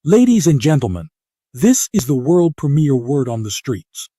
Ladies and gentlemen, this is the world premiere word on the streets.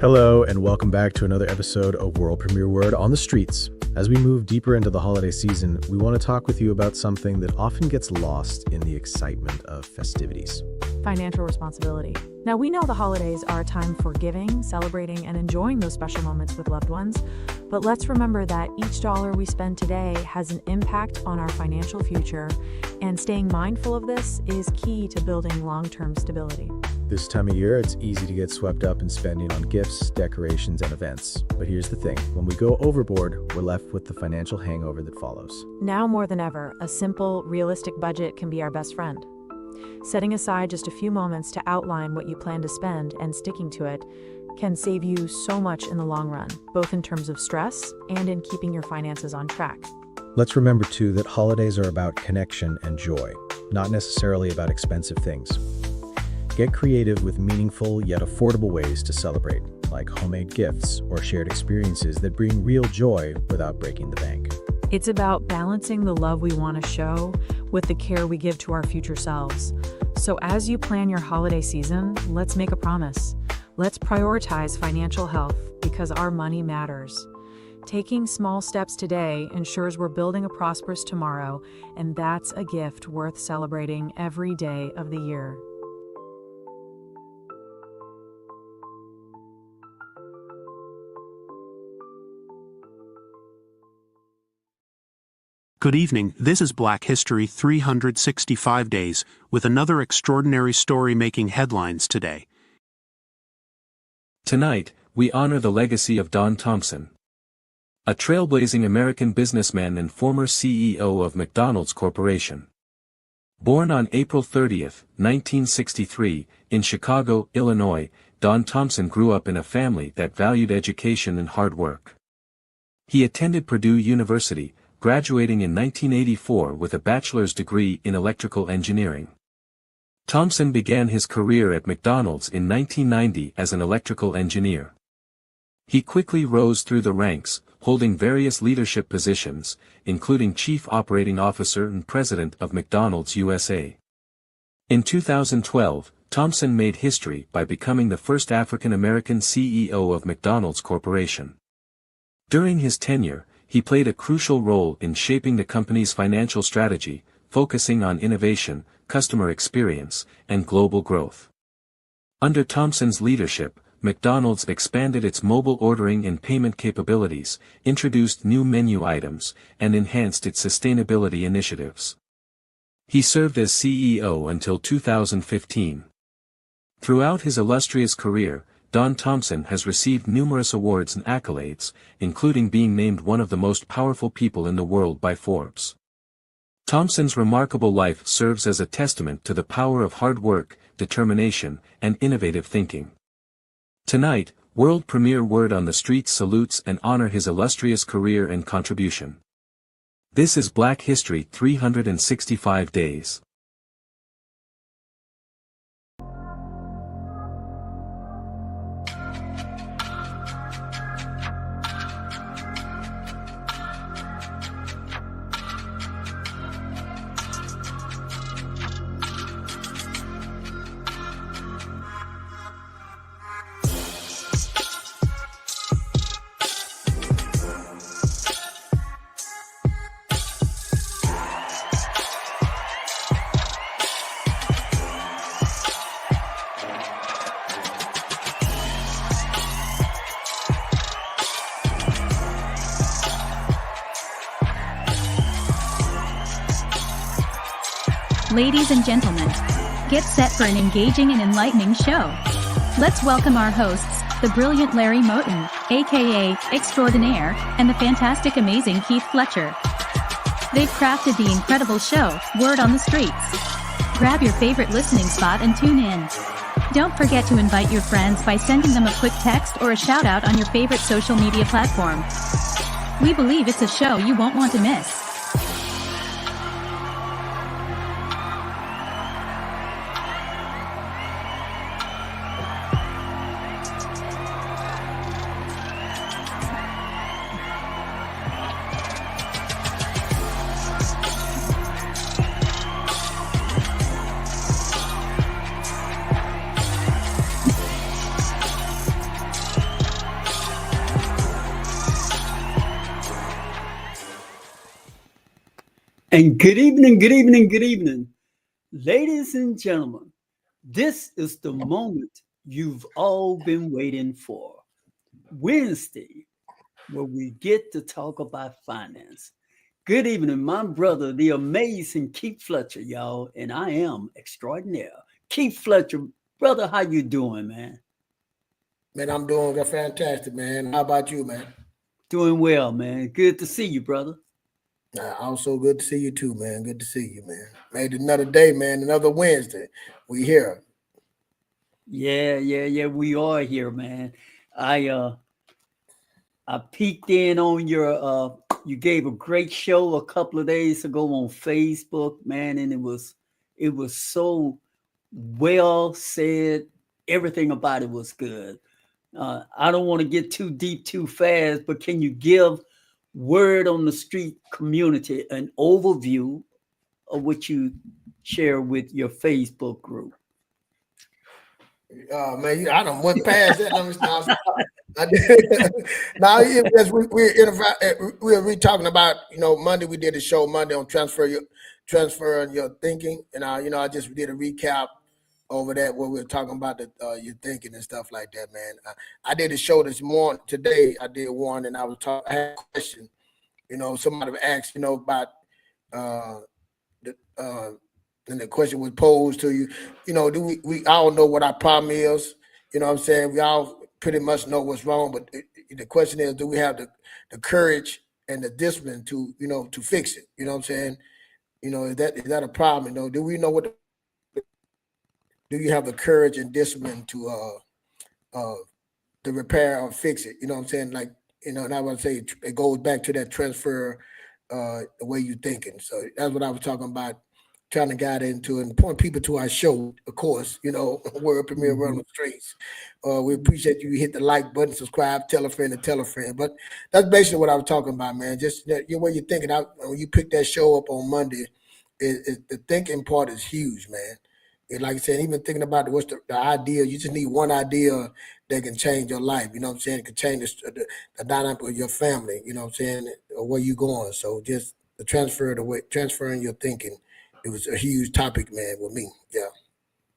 Hello, and welcome back to another episode of World Premiere Word on the Streets. As we move deeper into the holiday season, we want to talk with you about something that often gets lost in the excitement of festivities. Financial responsibility. Now, we know the holidays are a time for giving, celebrating, and enjoying those special moments with loved ones, but let's remember that each dollar we spend today has an impact on our financial future, and staying mindful of this is key to building long-term stability. This time of year, it's easy to get swept up in spending on gifts, decorations, and events. But here's the thing, when we go overboard, we're left with the financial hangover that follows. Now more than ever, a simple, realistic budget can be our best friend. Setting aside just a few moments to outline what you plan to spend and sticking to it can save you so much in the long run, both in terms of stress and in keeping your finances on track. Let's remember, too, that holidays are about connection and joy, not necessarily about expensive things. Get creative with meaningful yet affordable ways to celebrate, like homemade gifts or shared experiences that bring real joy without breaking the bank. It's about balancing the love we want to show with the care we give to our future selves. So as you plan your holiday season, let's make a promise. Let's prioritize financial health because our money matters. Taking small steps today ensures we're building a prosperous tomorrow, and that's a gift worth celebrating every day of the year. Good evening, this is Black History 365 Days, with another extraordinary story making headlines today. Tonight, we honor the legacy of Don Thompson, a trailblazing American businessman and former CEO of McDonald's Corporation. Born on April 30, 1963, in Chicago, Illinois, Don Thompson grew up in a family that valued education and hard work. He attended Purdue University, graduating in 1984 with a bachelor's degree in electrical engineering. Thompson began his career at McDonald's in 1990 as an electrical engineer. He quickly rose through the ranks, holding various leadership positions, including Chief Operating Officer and President of McDonald's USA. In 2012, Thompson made history by becoming the first African-American CEO of McDonald's Corporation. During his tenure, he played a crucial role in shaping the company's financial strategy, focusing on innovation, customer experience, and global growth. Under Thompson's leadership, McDonald's expanded its mobile ordering and payment capabilities, introduced new menu items, and enhanced its sustainability initiatives. He served as CEO until 2015. Throughout his illustrious career, Don Thompson has received numerous awards and accolades, including being named one of the most powerful people in the world by Forbes. Thompson's remarkable life serves as a testament to the power of hard work, determination, and innovative thinking. Tonight, World Premiere Word on the Streets salutes and honor his illustrious career and contribution. This is Black History 365 Days. Ladies and gentlemen, get set for an engaging and enlightening show. Let's welcome our hosts, the brilliant Larry Moten, aka Extraordinaire, and the fantastic amazing Keith Fletcher. They've crafted the incredible show, Word on the Streets. Grab your favorite listening spot and tune in. Don't forget to invite your friends by sending them a quick text or a shout out on your favorite social media platform. We believe it's a show you won't want to miss. And good evening, good evening, good evening. Ladies and gentlemen, this is the moment you've all been waiting for. Wednesday, where we get to talk about finance. Good evening, my brother, the amazing Keith Fletcher, y'all, and I am extraordinaire. Keith Fletcher, brother, how you doing, man? Man, I'm doing fantastic, man. How about you, man? Doing well, man. Good to see you, brother. Also good to see you too, man. Good to see you, man. Made another day, man. Another Wednesday. We here. Yeah. We are here, man. I peeked in on your you gave a great show a couple of days ago on Facebook, man, and it was so well said. Everything about it was good. I don't want to get too deep too fast, but can you give word on the street community an overview of what you share with your Facebook group? Man, I done went past that. Now, as we're talking about, Monday we did a show Monday on transferring your thinking, and I just did a recap over that where we were talking about your thinking and stuff like that, man. I did a show this morning today. I did one, and I had a question. Somebody asked, about and the question was posed to you. Do we all know what our problem is? You know what I'm saying? We all pretty much know what's wrong, but the question is, do we have the courage and the discipline to fix it? You know what I'm saying? Is that a problem? Do we know what? Do you have the courage and discipline to repair or fix it? You know what I'm saying? Like, and I would say it goes back to that transfer, the way you're thinking. So that's what I was talking about, trying to guide into and point people to our show, of course, World Premiere World on the Streets. We appreciate you hit the like button, subscribe, tell a friend, and tell a friend. But that's basically what I was talking about, man. Just the way you're thinking. When you pick that show up on Monday, the thinking part is huge, man. And like I said, even thinking about what's the idea, you just need one idea that can change your life. You know what I'm saying? It can change the dynamic of your family. You know what I'm saying? Or where you going. So just transferring your thinking. It was a huge topic, man, with me. Yeah.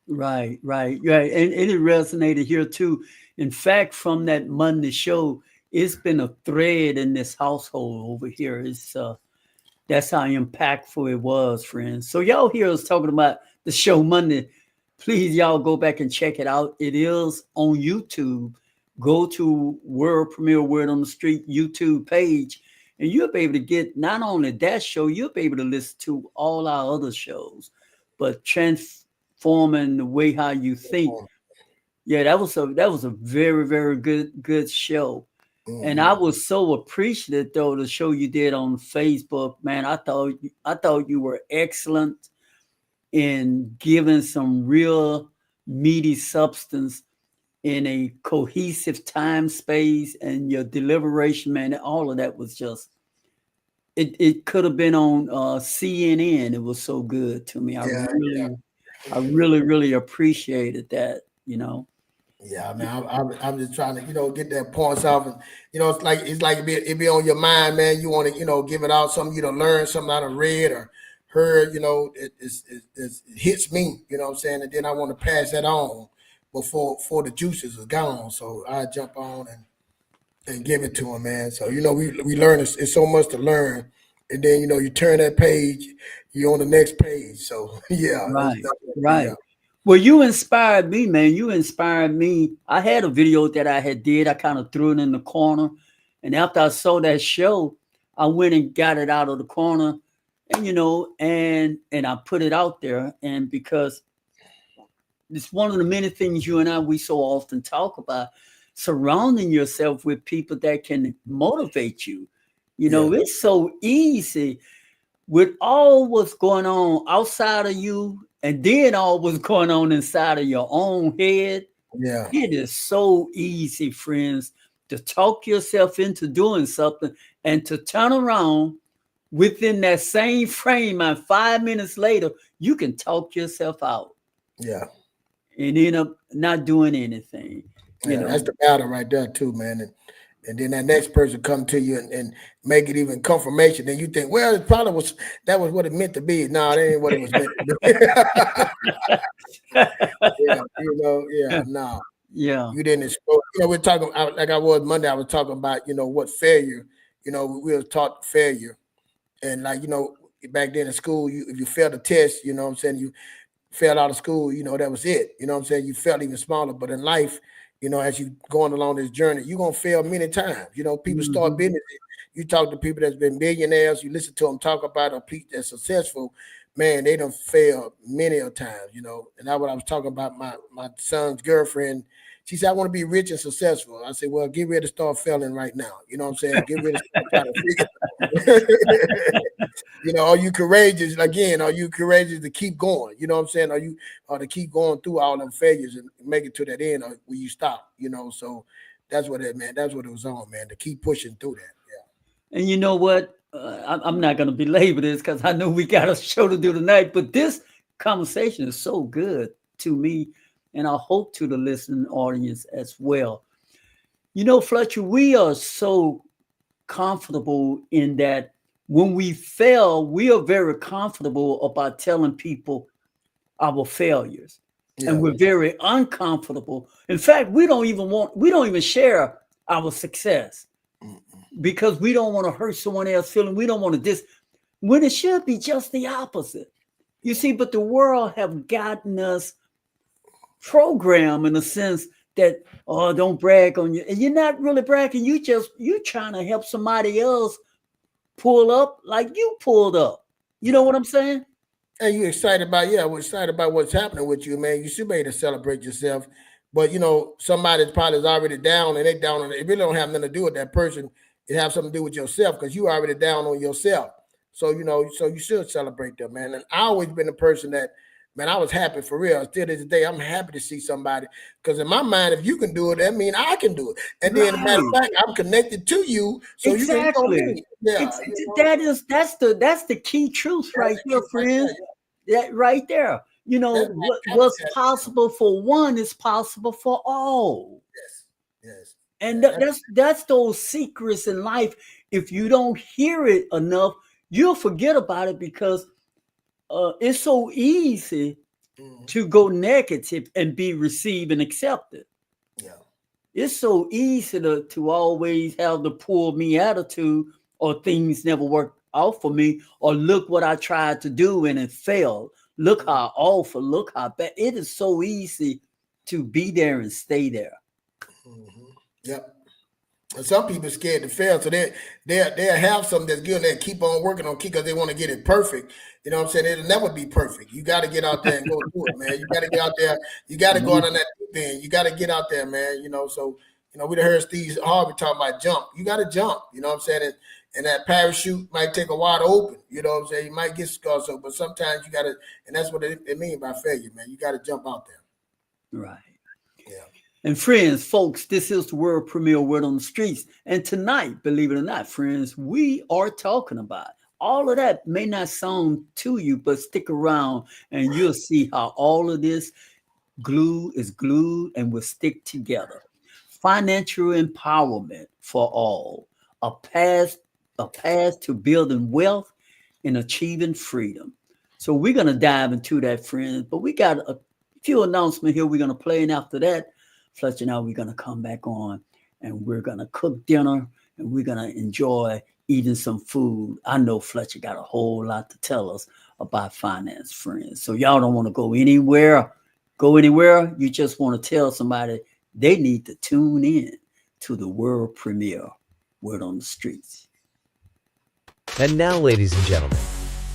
Right. And it resonated here too. In fact, from that Monday show, it's been a thread in this household over here. It's that's how impactful it was, friends. So y'all hear us talking about the show Monday. Please, y'all go back and check it out. It is on YouTube. Go to World Premiere Word on the Street YouTube page, and you'll be able to get not only that show, you'll be able to listen to all our other shows, but transforming the way how you think. Yeah, that was a very, very good show. Mm-hmm. And I was so appreciative though the show you did on Facebook, man. I thought you were excellent in giving some real meaty substance in a cohesive time space, and your deliberation, man, all of that was just it could have been on CNN. It was so good to me. I really appreciated that, Yeah, man. I'm just trying to, get that points off, and it's like it be on your mind, man. You want to, give it out, something you to learn, something I done read or heard. It hits me. You know what I'm saying, and then I want to pass that on before the juices are gone. So I jump on and give it to them, man. So we learn. It's so much to learn, and then you turn that page, you're on the next page. So yeah, right. Yeah. Well, you inspired me, man. You inspired me. I had a video that I did. I kind of threw it in the corner. And after I saw that show, I went and got it out of the corner and, and I put it out there. And because it's one of the many things you and we so often talk about, surrounding yourself with people that can motivate you. It's so easy with all what's going on outside of you and then all what's going on inside of your own head. Yeah. It is so easy, friends, to talk yourself into doing something and to turn around within that same frame, and 5 minutes later, you can talk yourself out. Yeah. And end up not doing anything. That's the battle right there too, man. And then that next person come to you and make it even confirmation. Then you think, well, it probably was what it meant to be. No, that ain't what it was meant to be. No. Yeah. You didn't explore. We're talking like I was Monday. I was talking about, what failure. We were taught failure, and back then in school, if you failed a test, you failed out of school, that was it. You felt even smaller. But in life, as you going along this journey, you're gonna fail many times. People start business. You talk to people that's been millionaires, you listen to them talk about a people that's successful, man, they done failed many a times, and that's what I was talking about. My son's girlfriend, she said, I want to be rich and successful. I said, well, get ready to start failing right now. You know what I'm saying? Get ready to start trying to figure are you courageous? Again, are you courageous to keep going? You know what I'm saying? Are to keep going through all them failures and make it to that end, or will you stop? So that's what it was on, man, to keep pushing through that. Yeah. And you know what? I'm not going to belabor this because I know we got a show to do tonight, but this conversation is so good to me, and I hope to the listening audience as well. Fletcher, we are so comfortable in that when we fail, we are very comfortable about telling people our failures. Yeah. And we're very uncomfortable. In fact, we don't even share our success because we don't want to hurt someone else's feeling. We don't want to when it should be just the opposite. You see, but the world have gotten us programmed in a sense that, don't brag on you. And you're not really bragging. You're trying to help somebody else pull up like you pulled up. You know what I'm saying? And you're excited about, we're excited about what's happening with you, man. You should be able to celebrate yourself. But, somebody probably is already down and they down on it. It really don't have nothing to do with that person. It has something to do with yourself because you already down on yourself. So, so you should celebrate them, man. And I always been a person that, man, I was happy for real. Still to this day, I'm happy to see somebody because in my mind, if you can do it, that means I can do it. And then, as a matter of fact, I'm connected to you, so exactly. You can me. Yeah, that's the key truth right here, friends. That right there. What's possible for one is possible for all. Yes. And that's those secrets in life. If you don't hear it enough, you'll forget about it because it's so easy to go negative and be received and accepted. Yeah. It's so easy to always have the poor me attitude, or things never work out for me, or look what I tried to do and it failed. Look how awful, look how bad. It is so easy to be there and stay there. Mm-hmm. Yep. And some people are scared to fail, so they'll have something that's good and they keep on working on because they want to get it perfect. You know what I'm saying? It'll never be perfect. You got to get out there and go do it, man. You got to get out there. You got to go out on that deep end. You got to get out there, man. So we'd heard Steve Harvey talking about jump. You got to jump. You know what I'm saying? And that parachute might take a while to open. You know what I'm saying? You might get scarred, but sometimes you got to, and that's what it means by failure, man. You got to jump out there. Right. Yeah. And friends, folks, this is the world premiere Word on the Streets. And tonight, believe it or not, friends, we are talking about all of that. May not sound to you, but stick around and you'll see how all of this glue is glued and will stick together. Financial empowerment for all, a path to building wealth and achieving freedom. So we're going to dive into that, friends. But we got a few announcements here we're going to play. And after that, Fletcher and I, we're going to come back on and we're going to cook dinner and we're going to enjoy eating some food. I know Fletcher got a whole lot to tell us about finance, friends. So y'all don't want to go anywhere. You just want to tell somebody they need to tune in to the world premiere Word on the Streets. And now, ladies and gentlemen,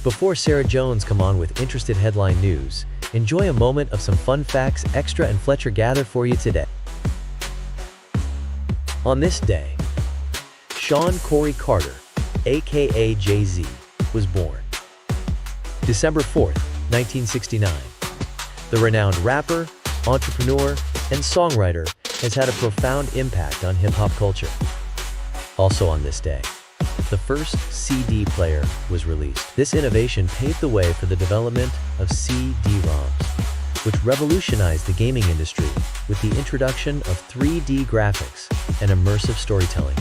before Sarah Jones come on with interested headline news, enjoy a moment of some fun facts Extra and Fletcher gather for you today. On this day, Sean Corey Carter, aka Jay-Z, was born. December 4th, 1969. The renowned rapper, entrepreneur, and songwriter has had a profound impact on hip-hop culture. Also on this day, the first CD player was released. This innovation paved the way for the development of CD-ROMs, which revolutionized the gaming industry with the introduction of 3D graphics and immersive storytelling.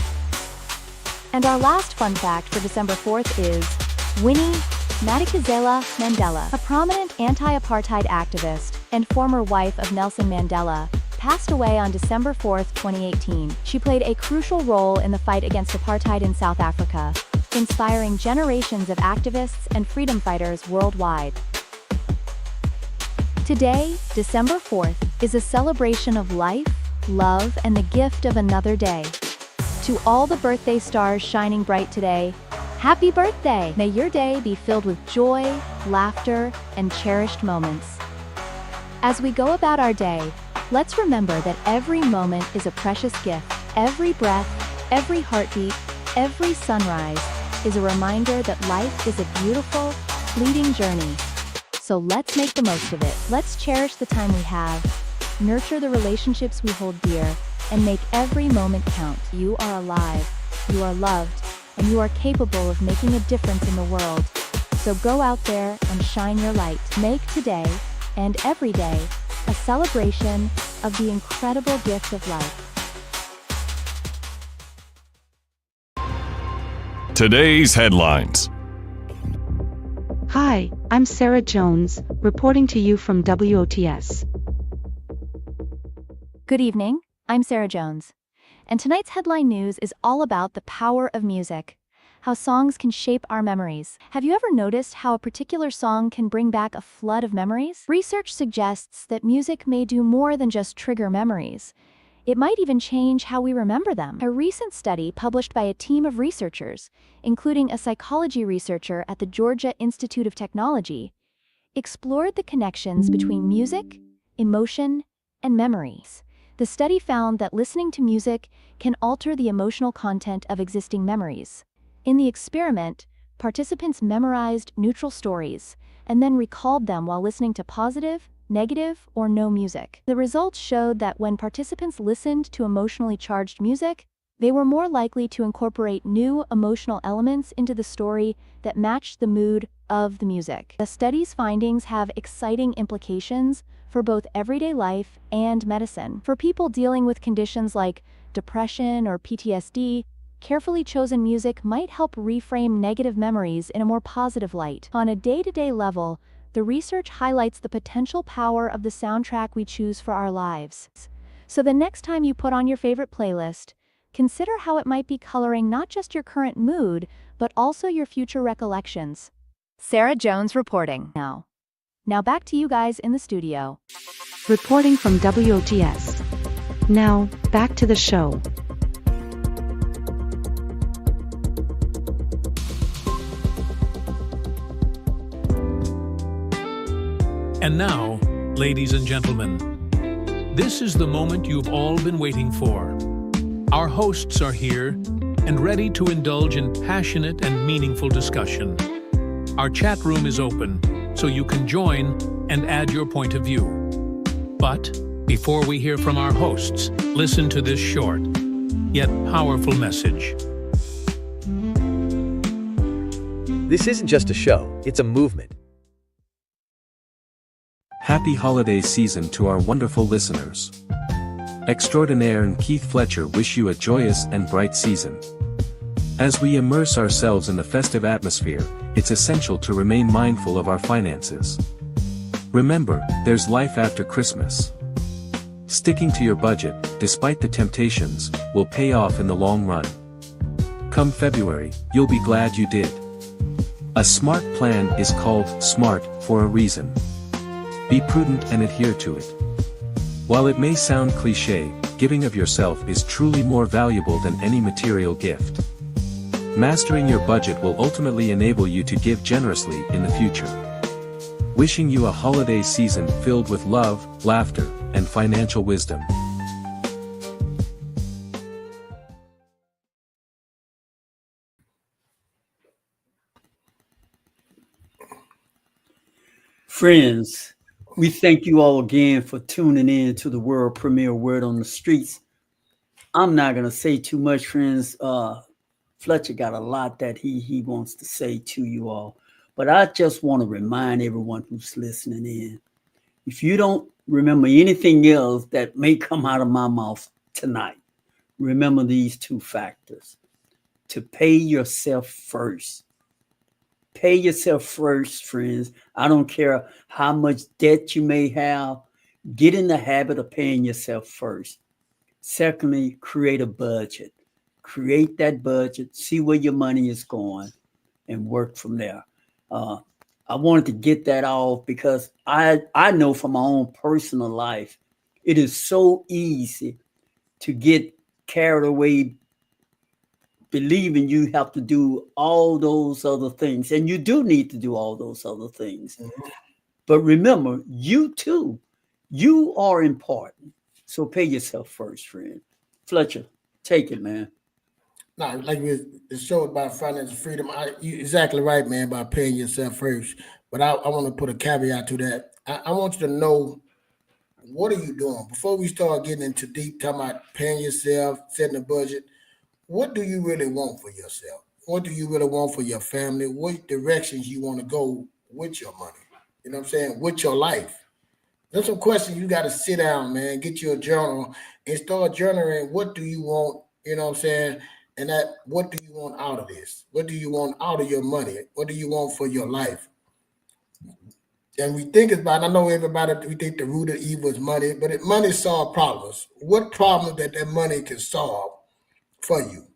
And our last fun fact for December 4th is Winnie Madikizela Mandela, a prominent anti-apartheid activist and former wife of Nelson Mandela, passed away on December 4th, 2018. She played a crucial role in the fight against apartheid in South Africa, inspiring generations of activists and freedom fighters worldwide. Today, December 4th, is a celebration of life, love, and the gift of another day. To all the birthday stars shining bright today, happy birthday! May your day be filled with joy, laughter, and cherished moments. As we go about our day, let's remember that every moment is a precious gift. Every breath, every heartbeat, every sunrise is a reminder that life is a beautiful, fleeting journey. So let's make the most of it. Let's cherish the time we have, nurture the relationships we hold dear, and make every moment count. You are alive, you are loved, and you are capable of making a difference in the world. So go out there and shine your light. Make today, and every day, a celebration of the incredible gift of life. Today's headlines. Hi, I'm Sarah Jones, reporting to you from WOTS. Good evening, I'm Sarah Jones. And tonight's headline news is all about the power of music, how songs can shape our memories. Have you ever noticed how a particular song can bring back a flood of memories? Research suggests that music may do more than just trigger memories. It might even change how we remember them. A recent study published by a team of researchers, including a psychology researcher at the Georgia Institute of Technology, explored the connections between music, emotion, and memories. The study found that listening to music can alter the emotional content of existing memories. In the experiment, participants memorized neutral stories and then recalled them while listening to positive, negative, or no music. The results showed that when participants listened to emotionally charged music, they were more likely to incorporate new emotional elements into the story that matched the mood of the music. The study's findings have exciting implications for both everyday life and medicine. For people dealing with conditions like depression or PTSD, carefully chosen music might help reframe negative memories in a more positive light. On a day-to-day level, the research highlights the potential power of the soundtrack we choose for our lives. So the next time you put on your favorite playlist, consider how it might be coloring not just your current mood, but also your future recollections. Sarah Jones reporting. Now back to you guys in the studio. Reporting from WOTS. Now, back to the show. And now, ladies and gentlemen, this is the moment you've all been waiting for. Our hosts are here and ready to indulge in passionate and meaningful discussion. Our chat room is open, so you can join and add your point of view. But before we hear from our hosts, listen to this short, yet powerful message. This isn't just a show, it's a movement. Happy holiday season to our wonderful listeners. Extraordinaire and Keith Fletcher wish you a joyous and bright season. As we immerse ourselves in the festive atmosphere, it's essential to remain mindful of our finances. Remember, there's life after Christmas. Sticking to your budget, despite the temptations, will pay off in the long run. Come February, you'll be glad you did. A smart plan is called SMART for a reason. Be prudent and adhere to it. While it may sound cliché, giving of yourself is truly more valuable than any material gift. Mastering your budget will ultimately enable you to give generously in the future. Wishing you a holiday season filled with love, laughter, and financial wisdom. Friends, we thank you all again for tuning in to the world premiere Word on the Streets. I'm not gonna say too much, friends. Fletcher got a lot that he wants to say to you all, but I just want to remind everyone who's listening in. If you don't remember anything else that may come out of my mouth tonight, remember these two factors: to pay yourself first. Pay yourself first, friends. I don't care how much debt you may have. Get in the habit of paying yourself first. Secondly, create a budget. Create that budget, see where your money is going, and work from there. Uh, I wanted to get that off because I know from my own personal life, it is so easy to get carried away believing you have to do all those other things. And you do need to do all those other things. Mhm. But remember, you too, you are important. So pay yourself first, friend. Fletcher, take it, man. No, like the show about financial freedom. You're exactly right, man, about paying yourself first. But I want to put a caveat to that. I want you to know, what are you doing before we start getting into deep talking about paying yourself, setting a budget. What do you really want for yourself? What do you really want for your family? What directions you want to go with your money? You know what I'm saying? With your life. There's some questions you got to sit down, man, get you a journal and start journaling. What do you want? You know what I'm saying? And that, what do you want out of this? What do you want out of your money? What do you want for your life? And we think about, I know everybody, we think the root of evil is money, but money solves problems. What problem that money can solve for you?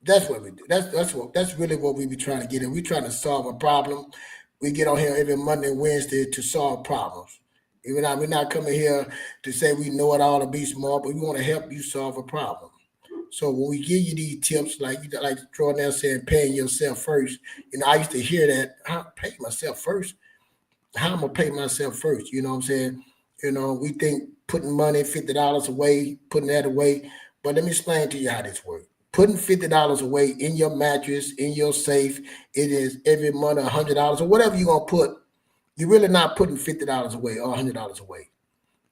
That's what we do. That's really what we be trying to get in. We trying to solve a problem. We get on here every Monday and Wednesday to solve problems. We're not coming here to say we know it all to be smart, but we want to help you solve a problem. So when we give you these tips, like Jordan saying, paying yourself first, I used to hear that, pay myself first. How I'm gonna pay myself first? You know what I'm saying? We think putting money, $50 away, putting that away. But let me explain to you how this works. Putting $50 away in your mattress, in your safe, it is every month $100 or whatever you're gonna put. You're really not putting $50 away or $100 away.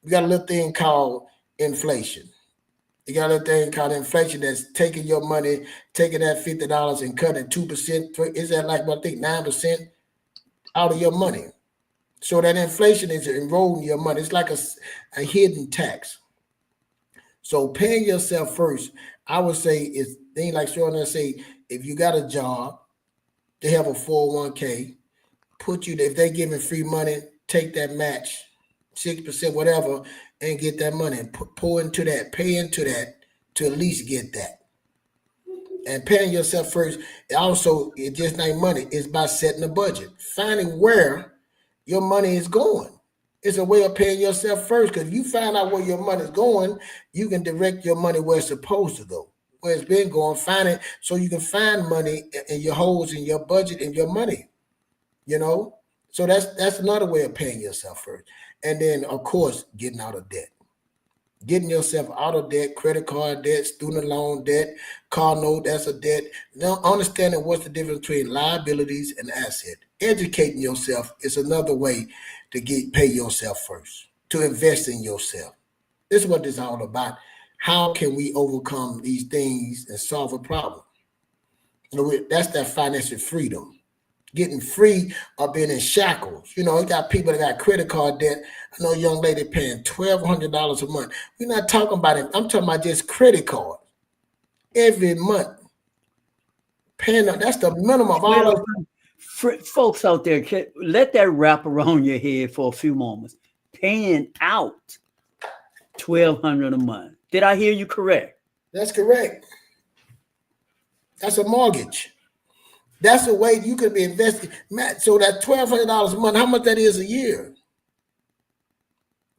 We got a little thing called inflation. You got a little thing called inflation that's taking your money, taking that $50 and cutting 2%. Is that like, I think 9% out of your money? So that inflation is eroding your money. It's like a hidden tax. So paying yourself first, I would say, is things like Jordan say, if you got a job, they have a 401k, if they giving free money, take that match, 6%, whatever, and get that money and pour into that, pay into that to at least get that. And paying yourself first, it's just not money. It's by setting a budget, finding where your money is going. It's a way of paying yourself first, because if you find out where your money is going, you can direct your money where it's supposed to go, where it's been going, find it so you can find money in your holes in your budget and your money, So that's another way of paying yourself first. And then, of course, getting out of debt. Getting yourself out of debt, credit card debt, student loan debt, car note, that's a debt. Now, understanding what's the difference between liabilities and asset. Educating yourself is another way to pay yourself first, to invest in yourself. This is what this is all about. How can we overcome these things and solve a problem? That's that financial freedom. Getting free of being in shackles. You got people that got credit card debt. I know a young lady paying $1,200 a month. We're not talking about it. I'm talking about just credit card. Every month. Paying that's the minimum of all of folks out there, let that wrap around your head for a few moments. Paying out $1,200 a month. Did I hear you correct? That's correct. That's a mortgage. That's a way you could be investing. So that $1,200 a month, how much that is a year?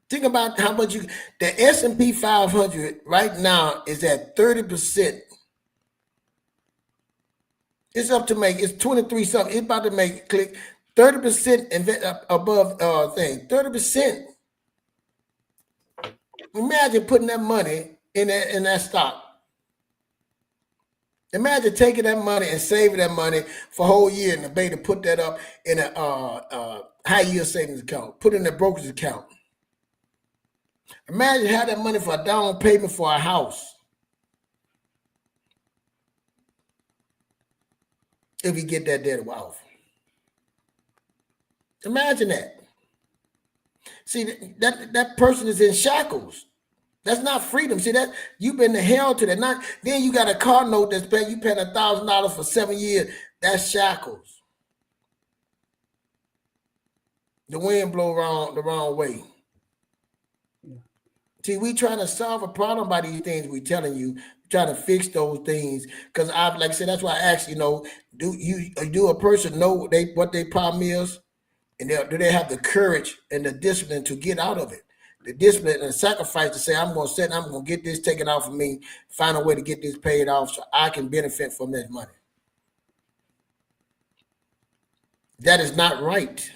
Think about how much the S&P 500 right now is at 30%. It's it's 23 something. It's about to make 30% above thing. 30%. Imagine putting that money in that stock. Imagine taking that money and saving that money for a whole year and the to put that up in a high yield savings account, put it in the brokerage account. Imagine having that money for a down payment for a house. If you get that debt off. Imagine that. See, that person is in shackles. That's not freedom. See, that you've been held to that. Not then you got a car note that's paying you paying $1,000 for 7 years. That's shackles. The wind blow around the wrong way. Yeah. See, we trying to solve a problem by these things we telling you, trying to fix those things. Because like I said, that's why I asked, do a person know what their problem is? And do they have the courage and the discipline to get out of it? The discipline and the sacrifice to say, I'm going to get this taken off of me, find a way to get this paid off so I can benefit from that money. That is not right.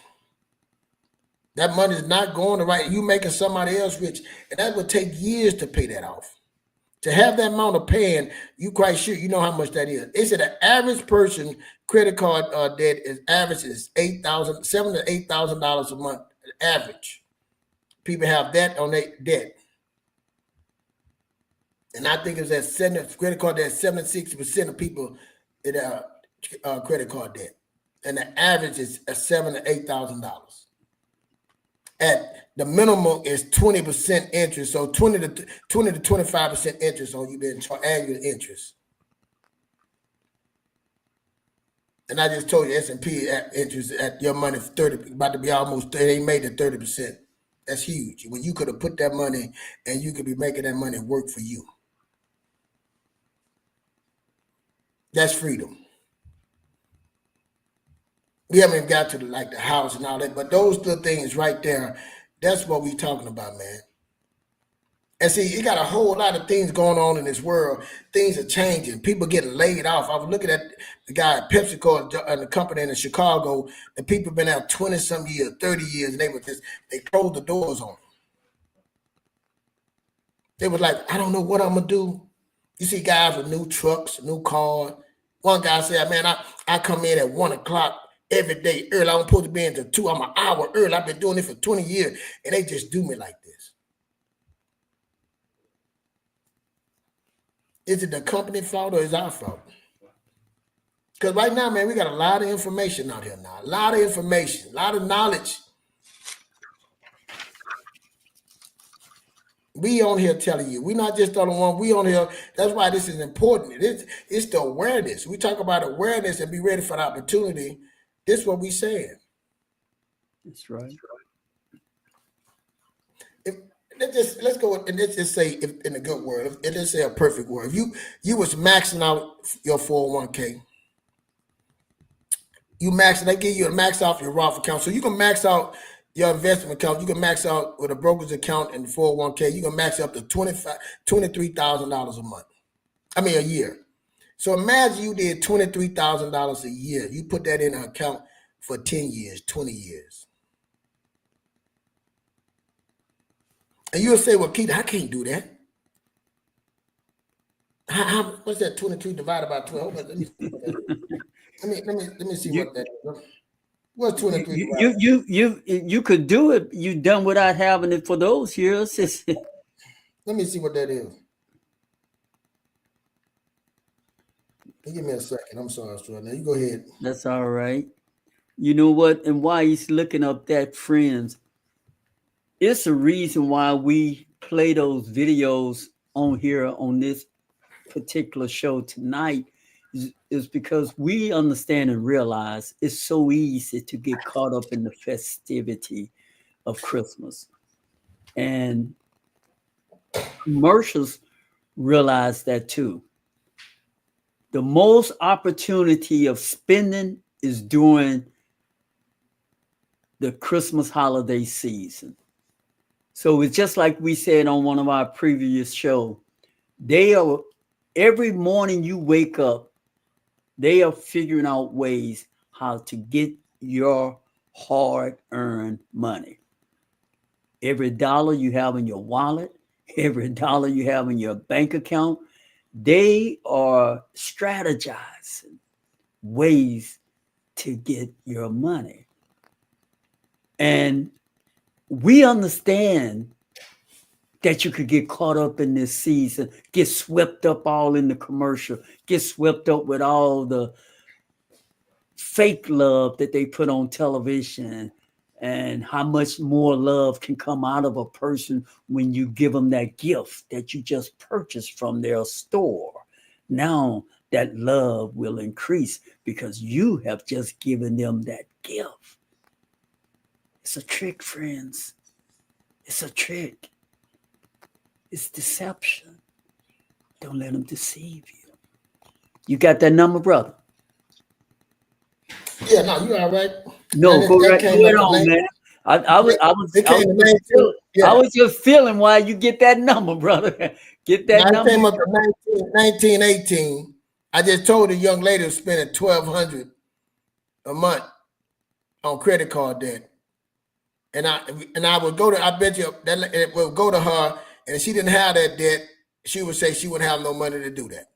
That money is not going to right. You making somebody else rich, and that would take years to pay that off. To have that amount of paying, you quite sure you know how much that is. They said the average person credit card debt is $7,000 to $8,000 a month. Average. People have that on their debt. And I think it's that credit card debt, 76% of people in credit card debt. And the average is $7,000 to $8,000. At the minimum is 20% interest, so 20 to 25% interest on your annual interest. And I just told you S&P interest at your money 30, about to be almost 30, they made it 30%. That's huge. When you could have put that money and you could be making that money work for you. That's freedom. We haven't even got to the house and all that, but those little things right there, that's what we're talking about, man. And see, you got a whole lot of things going on in this world. Things are changing. People getting laid off. I was looking at the guy at PepsiCo and the company in Chicago. The people have been out 20-some years, 30 years, and they closed the doors on them. They was like, I don't know what I'm gonna do. You see guys with new trucks, new cars. One guy said, man, I come in at 1 o'clock every day early. I'm supposed to be into 2. I'm an hour early. I've been doing it for 20 years, and they just do me like this. Is it the company fault or is our fault? Because right now, man, we got a lot of information out here now. A lot of information, a lot of knowledge. We on here telling you. We're not just the only one. We on here. That's why this is important. It's the awareness. We talk about awareness and be ready for the opportunity. This is what we saying. That's right. Let's go and let's just say, if in a good word, let's say a perfect word. If you was maxing out your 401k, they give you a max out your Roth account, so you can max out your investment account. You can max out with a brokerage account and 401k. You can max up to $23,000 a month. I mean a year. So imagine you did $23,000 a year. You put that in an account for 10 years, 20 years. And you'll say, well, Keith, I can't do that. What's that 22 divided by 12? Let me see what that is. What's 23 divided? You could do it. You done without having it for those years. Let me see what that is. Give me a second. I'm sorry, now you go ahead. That's all right. You know what? And why he's looking up that, friends, it's a reason why we play those videos on here on this particular show tonight is because we understand and realize it's so easy to get caught up in the festivity of Christmas. And commercials realize that too. The most opportunity of spending is during the Christmas holiday season. So it's just like we said on one of our previous shows. Every morning you wake up, they are figuring out ways how to get your hard-earned money. Every dollar you have in your wallet, every dollar you have in your bank account, they are strategizing ways to get your money. And we understand that you could get caught up in this season, get swept up all in the commercial, get swept up with all the fake love that they put on television, and how much more love can come out of a person when you give them that gift that you just purchased from their store. Now that love will increase because you have just given them that gift. It's a trick, friends. It's a trick. It's deception. Don't let them deceive you. You got that number, brother? Yeah, no, you all right. No, go right on, man. I was just feeling why you get that number, brother. Get that number. I came up in 1918. I just told the young lady to spend $1,200 a month on credit card debt. And I would go to, I bet you that it would go to her, and if she didn't have that debt, she would say she wouldn't have no money to do that.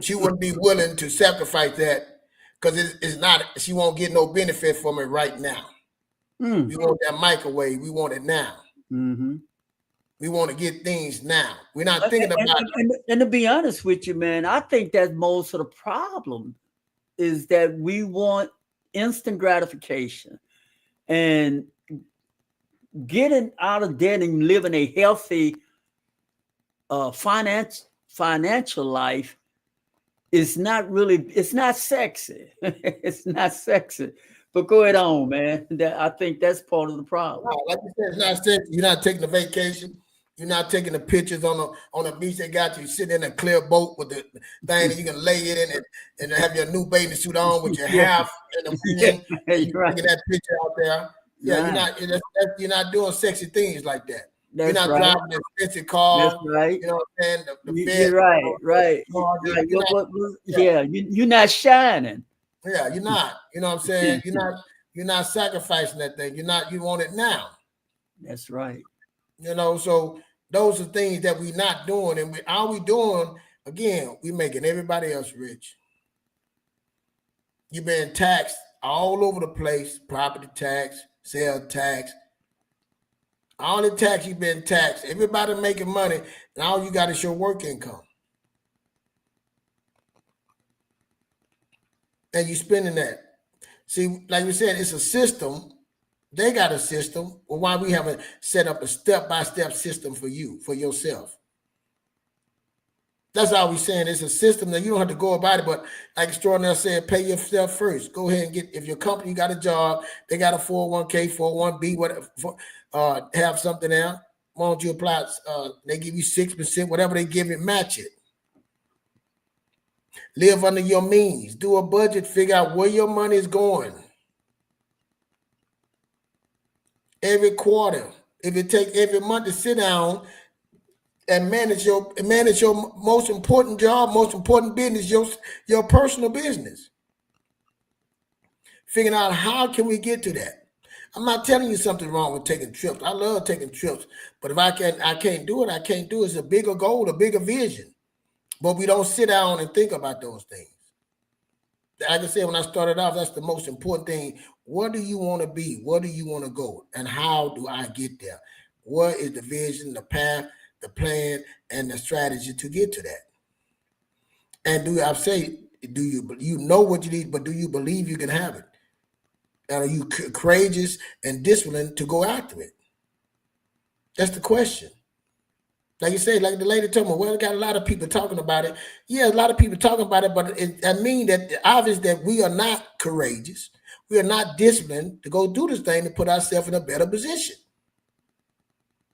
She wouldn't be willing to sacrifice that because it's not, she won't get no benefit from it right now. We want that microwave. We want it now. We want to get things now. We're not thinking about it. And to be honest with you, man, I think that most of the problem is that we want instant gratification, and getting out of debt and living a healthy financial life is not really, it's not sexy. It's not sexy. But go ahead on, man. I think that's part of the problem. Like you said, it's not sexy. You're not taking a vacation. You're not taking the pictures on the beach. They got you sitting in a clear boat with the thing that you can lay it in and have your new bathing suit on with your half in the pool. Right. Taking that picture out there. Yeah, you're not doing sexy things like that. You're not driving an expensive car. That's right. You know what I'm saying? You're right. You're not shining. Yeah, you're not. You know what I'm saying? You're not sacrificing that thing. You want it now. That's right. You know, so those are things that we're not doing. And all we doing, again, we making everybody else rich. You've been taxed all over the place, property tax, sales tax. All the tax you've been taxed. Everybody making money, and all you got is your work income. And you spending that. See, like we said, it's a system. They got a system. Well, why we haven't set up a step-by-step system for you, for yourself? That's all we're saying. It's a system that you don't have to go about it, but like Extraordinary said, pay yourself first. Go ahead and get, if your company got a job, they got a 401k, 401b, whatever, have something else. Why don't you apply? They give you 6%, whatever they give it, match it. Live under your means. Do a budget. Figure out where your money is going. Every quarter, if it take every month to sit down and manage your most important job, most important business, your personal business. Figuring out how can we get to that. I'm not telling you something wrong with taking trips. I love taking trips, but if I can't do it. I can't do it. It's a bigger goal, a bigger vision. But we don't sit down and think about those things. Like I said, when I started off, that's the most important thing. What do you want to be? Where do you want to go? And how do I get there? What is the vision, the path, the plan, and the strategy to get to that? And do you know what you need, but do you believe you can have it? And are you courageous and disciplined to go after it? That's the question. Like you say, like the lady told me, well, we got a lot of people talking about it. Yeah, a lot of people talking about it, but I mean that obvious that we are not courageous. We are not disciplined to go do this thing to put ourselves in a better position.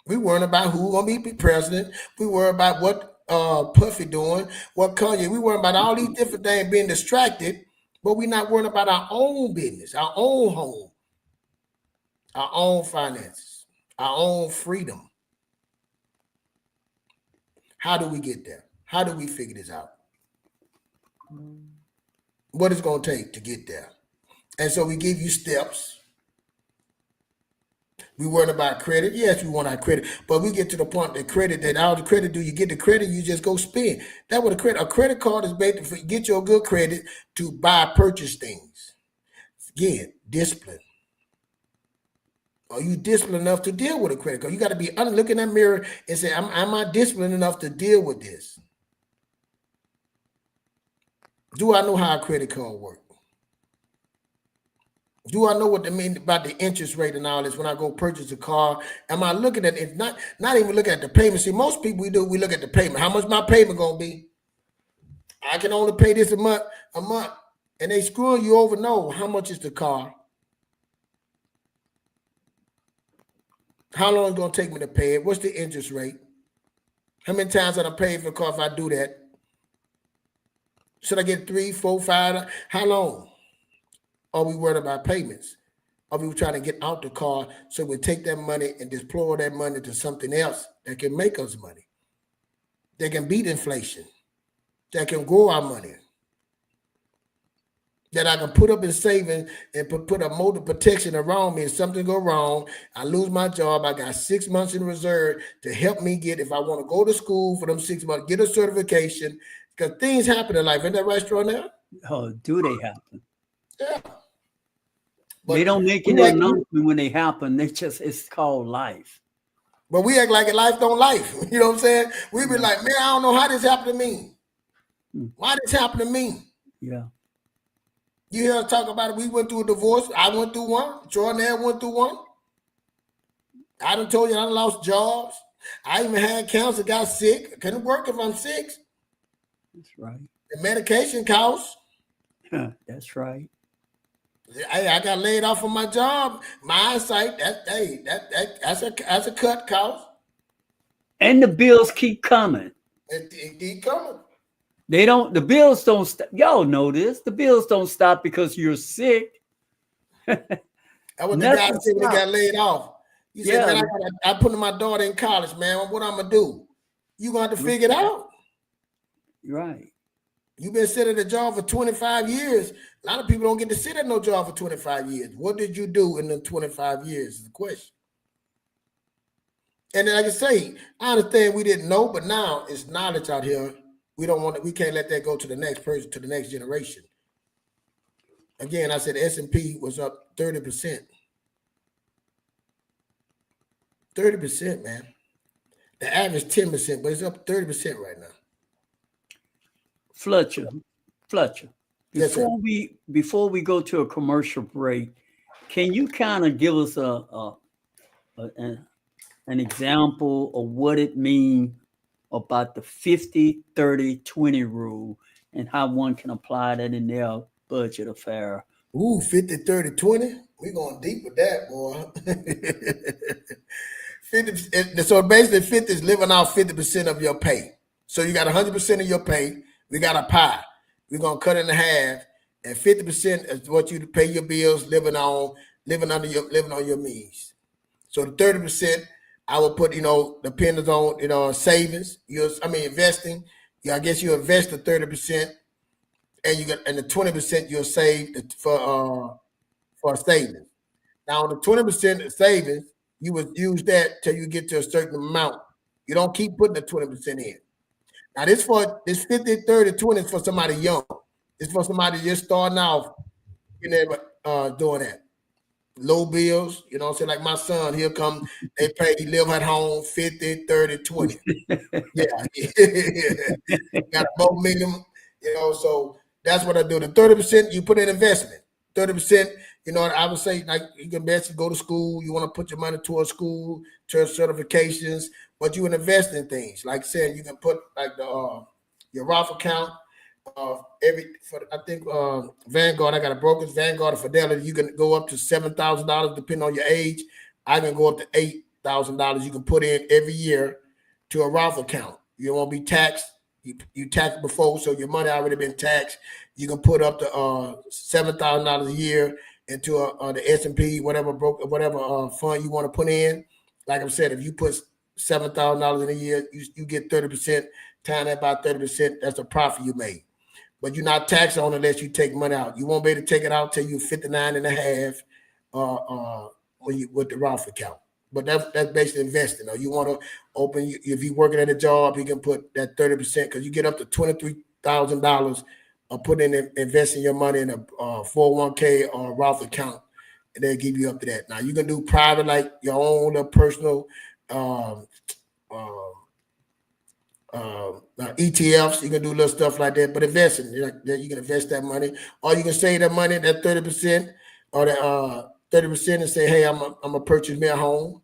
We worrying about who's going to be president. We worry about what Puffy doing, what Kanye. We worry about all these different things, being distracted, but we're not worrying about our own business, our own home, our own finances, our own freedom. How do we get there? How do we figure this out? What it's going to take to get there? And so we give you steps. We worry about credit. Yes, we want our credit, but we get to the point that credit, that all the credit do, you get the credit, you just go spend. That's what a credit card is basically, get your good credit to purchase things. Again, discipline. Are you disciplined enough to deal with a credit card? You got to be look in that mirror and say, am I disciplined enough to deal with this? Do I know how a credit card works? Do I know what they mean about the interest rate and all this when I go purchase a car? Am I looking at it? Not even looking at the payment. See, most people we look at the payment. How much my payment gonna be? I can only pay this a month, and they screwing you over. No, how much is the car? How long is it gonna take me to pay it? What's the interest rate? How many times have I paid for a car if I do that? Should I get 3, 4, 5? How long? Are we worried about payments? Are we trying to get out the car so we take that money and deploy that money to something else that can make us money, that can beat inflation, that can grow our money, that I can put up in savings and put a motor protection around me if something go wrong, I lose my job, I got 6 months in reserve to help me get, if I want to go to school for them 6 months, get a certification, because things happen in life. Isn't that restaurant now? Oh, do they happen? Yeah. But they don't make any announcement when they happen. It's called life. But we act like life don't life. You know what I'm saying? We be like, man, I don't know how this happened to me. Why this happened to me? Yeah. You hear us talk about it. We went through a divorce. I went through one. Jordan went through one. I done told you I done lost jobs. I even had cancer, got sick. I couldn't work if I'm sick. That's right. The medication costs. That's right. Hey, I got laid off from my job. My eyesight, that's a cut cost. And the bills keep coming. It keep coming. The bills don't stop. Y'all know this. The bills don't stop because you're sick. That was the guy said when he got laid off. He said, man, I put my daughter in college, man. What I'm going to do? You're going to have to figure it out. Right. You've been sitting at a job for 25 years. A lot of people don't get to sit at no job for 25 years. What did you do in the 25 years is the question. And then like I say, I understand we didn't know, but now it's knowledge out here. We can't let that go to the next person, to the next generation. Again, I said the S&P was up 30%. 30%, man. The average 10%, but it's up 30% right now. Fletcher, before Yes, we go to a commercial break, can you kind of give us an example of what it means about the 50-30-20 rule and how one can apply that in their budget affair? Ooh, 50-30-20. We're going deep with that, boy. 50. So basically, 50 is living out 50% of your pay. So you got 100% of your pay. We got a pie. We're gonna cut it in half, and 50% is what you pay your bills, living on your means. So the 30%, I will put, depending on, savings. Investing. I guess you invest the 30%, and the 20% you'll save for savings. Now on the 20% savings, you would use that till you get to a certain amount. You don't keep putting the 20% in. Now this 50-30-20 is for somebody young. It's for somebody just starting off, doing that. Low bills, like my son, he'll come, he live at home, 50-30-20. Yeah. Got both minimum, so that's what I do. The 30% you put in investment. 30%, I would say, like, you can best go to school. You want to put your money towards school, towards certifications, but you can invest in things. Like I said, you can put like your Roth account. Vanguard, I got a broker's Vanguard or Fidelity. You can go up to $7,000 depending on your age. I can go up to $8,000 you can put in every year to a Roth account. You won't be taxed. You taxed before, so your money already been taxed. You can put up to $7,000 a year into the S&P, whatever fund you want to put in. Like I said, if you put $7,000 in a year, you get 30%. Time that by 30%, that's a profit you made. But you're not taxed on unless you take money out. You won't be able to take it out till you're 59 and a half with the Roth account. But that's basically investing. Or you want to open, if you're working at a job, you can put that 30% because you get up to $23,000 of investing your money in a 401k or a Roth account. and they'll give you up to that. Now you can do private, like your own personal ETFs. You can do little stuff like that, but investing, you can invest that money, or you can save that money, that 30% or that 30%, and say, hey, I'm gonna purchase me a home.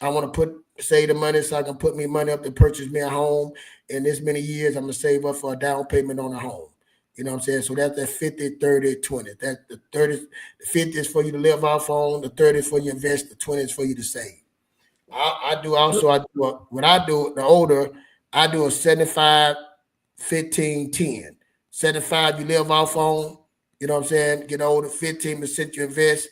I want to save the money so I can put me money up to purchase me a home. In this many years, I'm gonna save up for a down payment on a home. You know what I'm saying? So that's that 50, 30, 20. That the 50 is for you to live off on, the 30 is for you to invest, the 20 is for you to save. What I do, the older, I do a 75, 15, 10. 75 you live off on, you know what I'm saying? Get older, 15% you invest,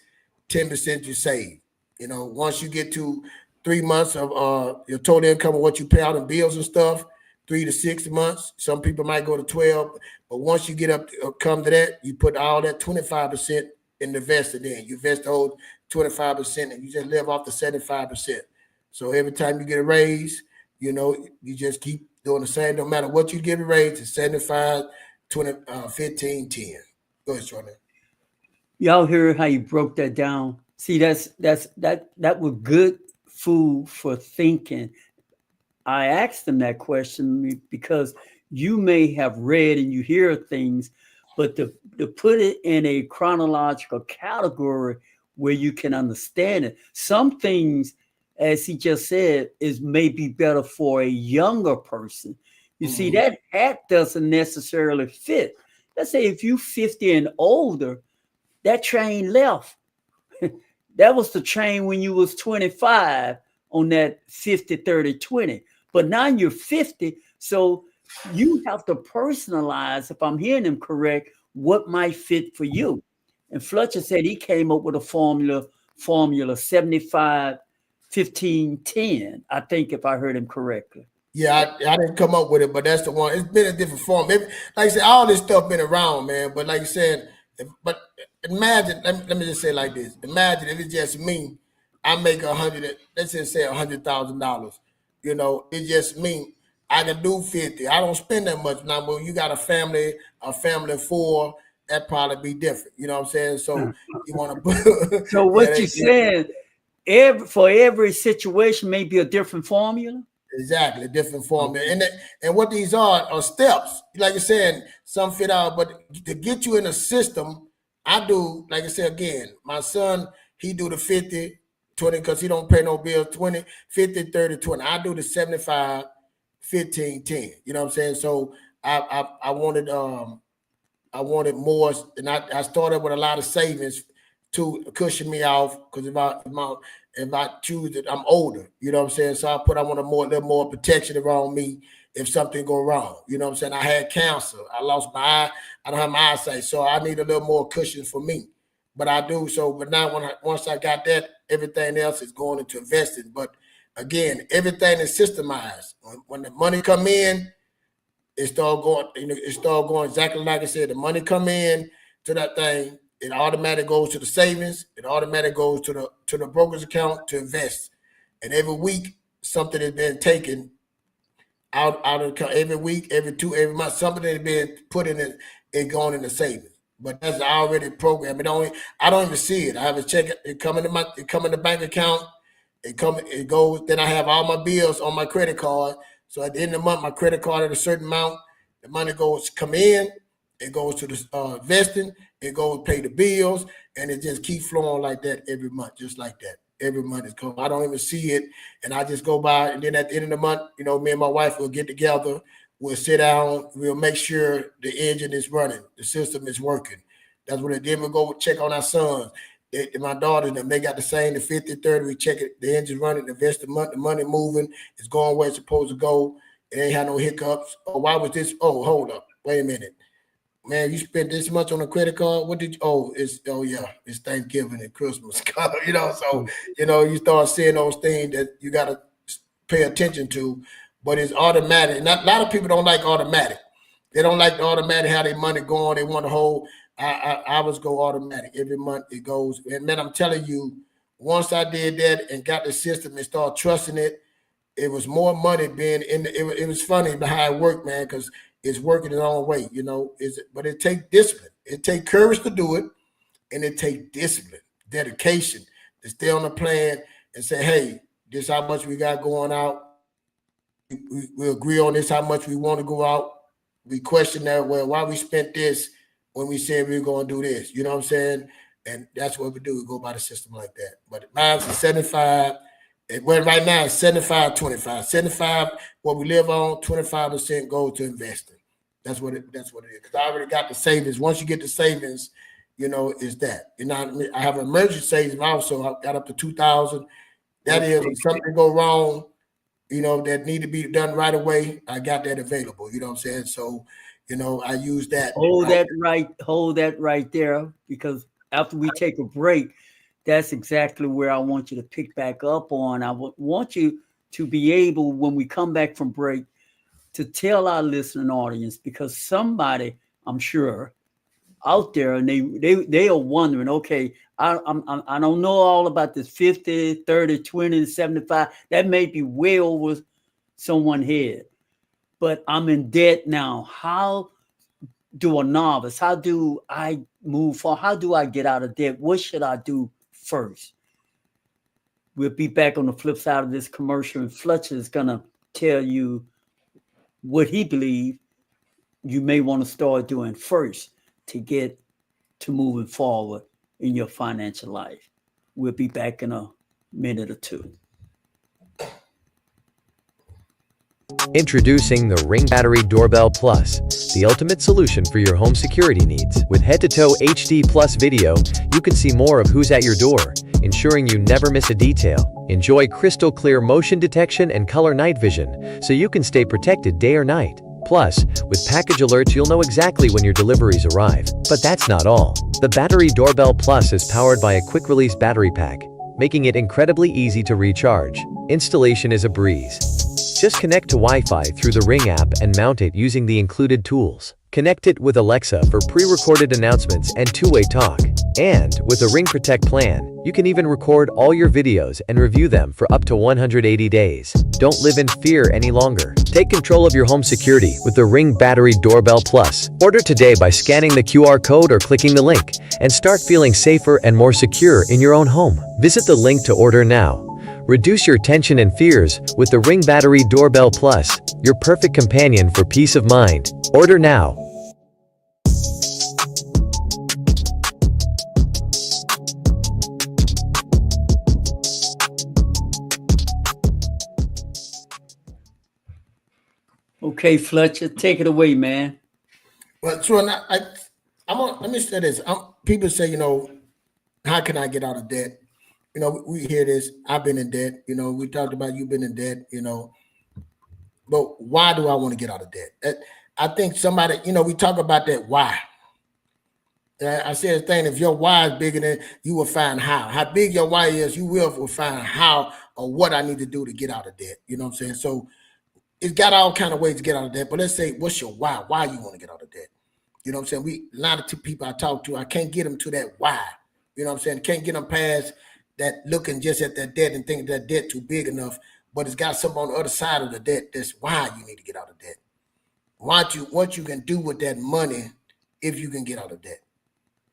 10% you save. You know, once you get to 3 months of your total income of what you pay out in bills and stuff, 3 to 6 months. Some people might go to 12, but once you get up to come to that, you put all that 25% in the invested in. You invest the whole 25% and you just live off the 75%. So every time you get a raise, you know, you just keep doing the same. No matter what you get a raise, it's 75, 20, 15, 10. Go ahead, Jordan. Y'all hear how you broke that down? See, that was good food for thinking. I asked them that question because you may have read and you hear things, but to put it in a chronological category where you can understand it. Some things, as he just said, is maybe better for a younger person. You see, that hat doesn't necessarily fit. Let's say if you 50 and older, that train left. That was the train when you was 25 on that 50, 30, 20. But now you're 50, so you have to personalize, if I'm hearing him correct, what might fit for you. And Fletcher said he came up with a formula 75, 15, 10, I think, if I heard him correctly. Yeah, I didn't come up with it, but that's the one. It's been a different form. Like I said, all this stuff been around, man. But like you said, but imagine, let me just say it like this. Imagine if it's just me, I make let's just say $100,000. You know, it's just me. I can do 50. I don't spend that much now, but you got a family of 4, that probably be different. You know what I'm saying? So you want to put. So what you saying? For every situation, maybe a different formula. Exactly, different formula, and what these are steps. Like I said, some fit out, but to get you in a system, I do. Like I said again, my son, he do the 50, 20 because he don't pay no bills. 20, 50, 30, 20. I do the 75, 15, 10. You know what I'm saying? So I wanted more, and I started with a lot of savings to cushion me off because if I choose it, I'm older. You know what I'm saying? So I want a little more protection around me if something go wrong. You know what I'm saying? I had cancer. I lost my eye. I don't have my eyesight, so I need a little more cushion for me. But I do so. But now once I got that, everything else is going into investing. But again, everything is systemized. When the money come in, it start going. It start going exactly like I said. The money come in to that thing. It automatically goes to the savings. It automatically goes to the broker's account to invest. And every week, something has been taken out of the account. Every week, every month, something has been put in it and going in the savings. But that's already programmed. I don't even see it. I have a check. It come in the bank account. It goes. Then I have all my bills on my credit card. So at the end of the month, my credit card at a certain amount, the money come in. It goes to the investing. It goes pay the bills, and it just keeps flowing like that every month, just like that. Every month is coming. I don't even see it, and I just go by. And then at the end of the month, me and my wife will get together. We'll sit down. We'll make sure the engine is running, the system is working. That's what it did. We'll go check on our sons. My daughters, they got the same, the 50, 30. We check it. The engine's running. The money moving. It's going where it's supposed to go. It ain't had no hiccups. Oh, why was this? Oh, hold up. Wait a minute. Man, you spent this much on a credit card. What did you? It's Thanksgiving and Christmas. So you start seeing those things that you got to pay attention to, but it's automatic. And a lot of people don't like automatic. They don't like the automatic how their money going. They want to hold. I always go automatic every month. It goes, and man, I'm telling you, once I did that and got the system and started trusting it, it was more money being in. It was funny how it worked, man, because it's working its own way, but it takes discipline. It takes courage to do it, and it takes discipline. dedication to stay on the plan and say, hey, this how much we got going out. We agree on this, how much we want to go out. We question that, well, why we spent this when we said we were going to do this. You know what I'm saying? And that's what we do. We go by the system like that. But mine's 75. Well, right now it's 75-25. 75 what we live on, 25% goes to investing. That's what it is. Because I already got the savings. Once you get the savings, you know, is that. You know, I have an emergency savings also. I got up to 2,000. That is, if something go wrong, you know, that need to be done right away, I got that available. You know what I'm saying? So, you know, I use that. Hold that right there, because after we take a break, that's exactly where I want you to pick back up on. I want you to be able, when we come back from break, to tell our listening audience, because somebody, I'm sure, out there, and they are wondering, okay, I don't know all about this 50, 30, 20, 75. That may be way over someone's head, but I'm in debt now. How do a novice, how do I move forward? How do I get out of debt? What should I do first? We'll be back on the flip side of this commercial, and Fletcher is going to tell you what he believes you may want to start doing first to get to moving forward in your financial life. We'll be back in a minute or two. Introducing the Ring Battery Doorbell Plus, the ultimate solution for your home security needs. With head-to-toe HD Plus video, you can see more of who's at your door, ensuring you never miss a detail. Enjoy crystal clear motion detection and color night vision, so you can stay protected day or night. Plus, with package alerts, you'll know exactly when your deliveries arrive. But that's not all. The Battery Doorbell Plus is powered by a quick-release battery pack, making it incredibly easy to recharge. Installation is a breeze. Just connect to Wi-Fi through the Ring app and mount it using the included tools. Connect it with Alexa for pre-recorded announcements and two-way talk. And with the Ring Protect plan, you can even record all your videos and review them for up to 180 days. Don't live in fear any longer. Take control of your home security with the Ring Battery Doorbell Plus. Order today by scanning the QR code or clicking the link, and start feeling safer and more secure in your own home. Visit the link to order now. Reduce your tension and fears with the Ring Battery Doorbell Plus, your perfect companion for peace of mind. Order now. Okay, Fletcher, take it away, man. Well, so let me say this. People say, you know, how can I get out of debt? You know, we hear this. I've been in debt. You know, we talked about you've been in debt. You know, but why do I want to get out of debt? I think somebody, you know, we talk about that why. I said the thing, if your why is bigger than, you will find how. How big your why is, you will find how or what I need to do to get out of debt. You know what I'm saying? So it's got all kind of ways to get out of debt. But let's say, what's your why? Why you want to get out of debt? You know what I'm saying? A lot of people I talk to, I can't get them to that why. You know what I'm saying? Can't get them past that looking just at that debt and thinking that debt too big enough, but it's got something on the other side of the debt. That's why you need to get out of debt. What you can do with that money if you can get out of debt.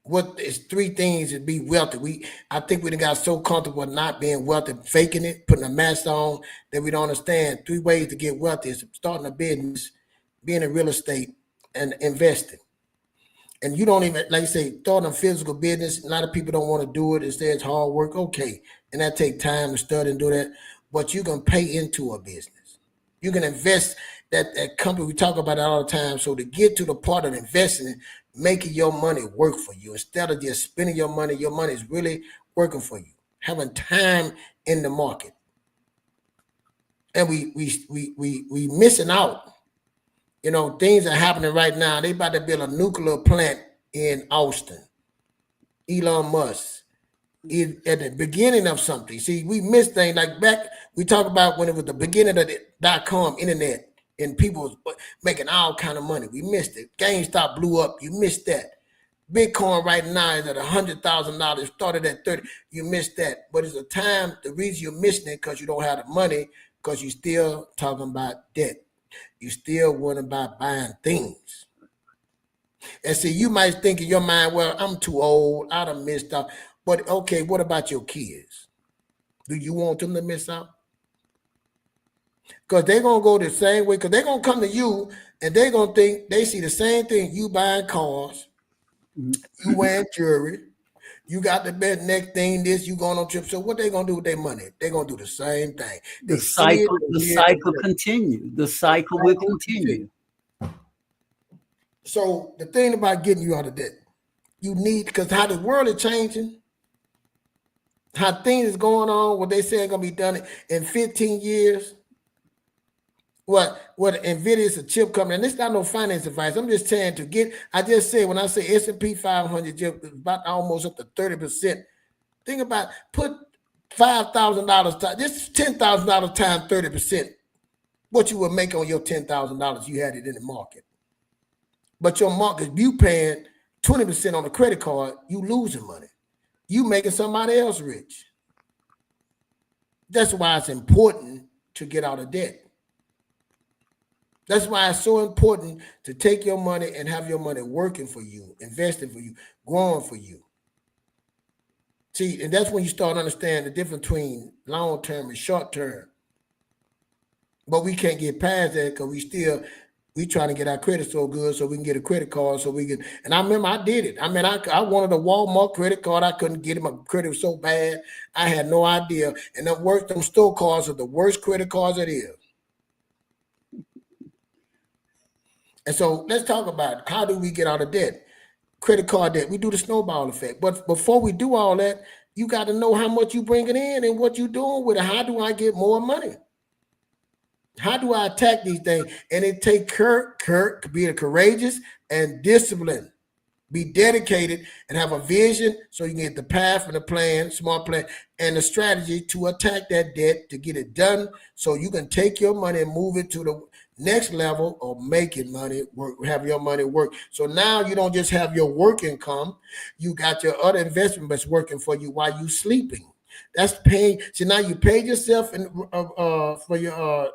What is three things to be wealthy? I think we done got so comfortable not being wealthy, faking it, putting a mask on, that we don't understand 3 ways to get wealthy is starting a business, being in real estate, and investing. And you don't even, like I say, starting a physical business, a lot of people don't want to do it. It says hard work, okay. And that take time to study and do that. But you can pay into a business. You can invest that company. We talk about it all the time. So to get to the part of investing, making your money work for you, instead of just spending your money is really working for you. Having time in the market. And we missing out. You know, things are happening right now. They about to build a nuclear plant in Austin. Elon Musk is at the beginning of something. See, we missed things like back. We talk about when it was the beginning of the .com internet and people was making all kind of money. We missed it. GameStop blew up. You missed that. Bitcoin right now is at $100,000. It started at 30. You missed that. But it's a time. The reason you're missing it because you don't have the money, because you're still talking about debt. You still worry about buying things. And see, you might think in your mind, well, I'm too old. I done missed out. But okay, what about your kids? Do you want them to miss out? Because they're gonna go the same way, because they're gonna come to you and they're gonna think they see the same thing. You buying cars, you wearing jewelry, you got the best next thing, this, you going on trips. So what they gonna do with their money? They're gonna do the same thing. The cycle continue. The cycle will continue. So the thing about getting you out of debt, you need, because how the world is changing, how things is going on, what they say are gonna be done in 15 years. What NVIDIA is a chip company, and this is not no finance advice. I'm just saying to get. I just say when I say S&P 500, about almost up to 30%. Think about put $5,000, just $10,000 times 30%. What you would make on your $10,000, you had it in the market. But your market, you paying 20% on the credit card, you losing money. You making somebody else rich. That's why it's important to get out of debt. That's why it's so important to take your money and have your money working for you, investing for you, growing for you. See, and that's when you start to understand the difference between long term and short term. But we can't get past that because we trying to get our credit so good so we can get a credit card so we can. And I remember I did it. I mean, I wanted a Walmart credit card. I couldn't get it. My credit was so bad. I had no idea. And them store cards are the worst credit cards it is. And so let's talk about how do we get out of debt? Credit card debt. We do the snowball effect. But before we do all that, you got to know how much you bringing in and what you're doing with it. How do I get more money? How do I attack these things? And it take be courageous and disciplined. Be dedicated and have a vision so you can get the path and the plan, smart plan, and the strategy to attack that debt, to get it done so you can take your money and move it to the next level of making money work, have your money work. So now you don't just have your work income, you got your other investment that's working for you while you sleeping. That's paying. So now you paid yourself for your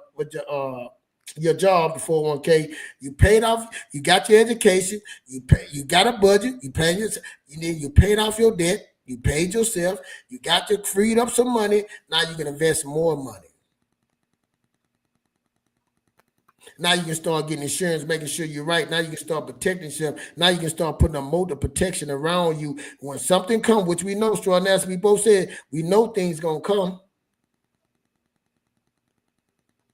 job, the 401k. You paid off. You got your education. You got a budget. You paid you paid off your debt. You paid yourself. You got to freed up some money. Now you can invest more money. Now you can start getting insurance, making sure you're right. Now you can start protecting yourself. Now you can start putting a moat of protection around you. When something comes, which we know, Straw and as we both said, we know things going to come.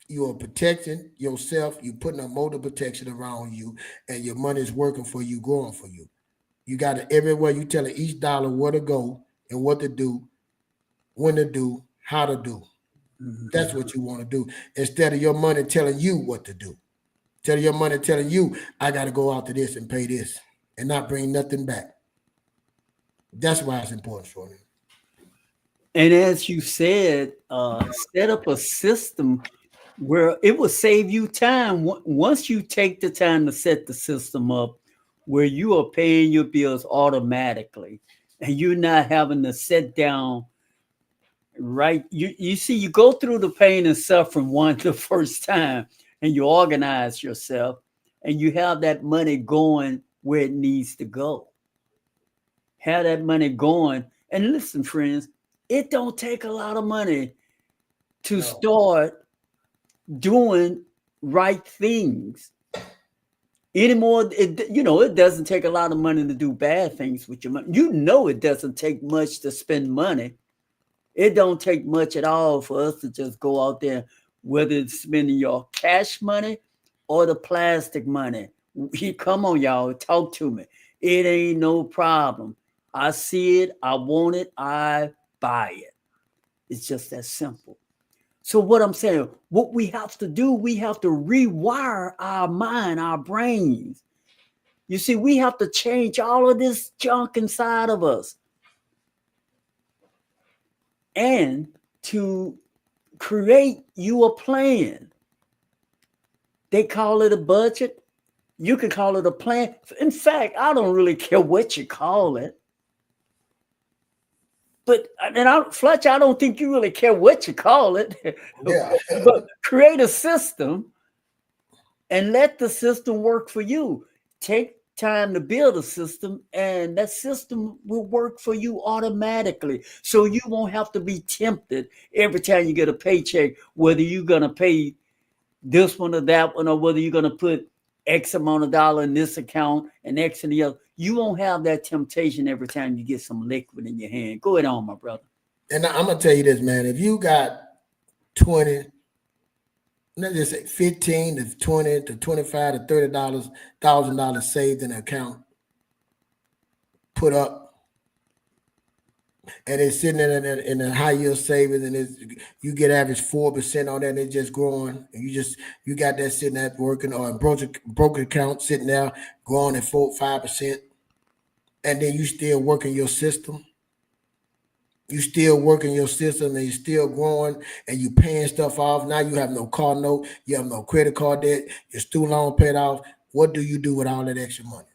You are protecting yourself. You're putting a moat of protection around you, and your money is working for you, growing for you. You got it everywhere. You telling each dollar where to go and what to do, when to do, how to do. That's what you want to do. Instead of your money telling you what to do. Instead of your money telling you, I got to go out to this and pay this and not bring nothing back. That's why it's important for me. And as you said, set up a system where it will save you time. Once you take the time to set the system up where you are paying your bills automatically and you're not having to sit down. Right. You see, you go through the pain and suffering the first time and you organize yourself and you have that money going where it needs to go. Have that money going. And listen, friends, it don't take a lot of money to start doing right things anymore. It doesn't take a lot of money to do bad things with your money. It doesn't take much to spend money. It don't take much at all for us to just go out there, whether it's spending your cash money or the plastic money. Come on, y'all, talk to me. It ain't no problem. I see it, I want it, I buy it. It's just that simple. So what I'm saying, what we have to do, we have to rewire our mind, our brains. You see, we have to change all of this junk inside of us. And to create you a plan. They call it a budget. You can call it a plan. In fact, I don't really care what you call it. But Fletcher, I don't think you really care what you call it. Yeah. But create a system and let the system work for you. Take time to build a system, and that system will work for you automatically. So you won't have to be tempted every time you get a paycheck, whether you're going to pay this one or that one, or whether you're going to put X amount of dollar in this account and X in the other. You won't have that temptation every time you get some liquid in your hand. Go ahead on, my brother. And I'm going to tell you this, man. If you got 20, let's just say 15 to 20 to 25 to $30,000 saved in an account, put up, and it's sitting in a high yield savings, and you get average 4% on that, and it's just growing. And you got that sitting at working, or a broker account sitting there growing at 4-5%, and then you still working your system. You still working your system, and you're still growing, and you paying stuff off. Now you have no car note, you have no credit card debt, your student loan paid off. What do you do with all that extra money?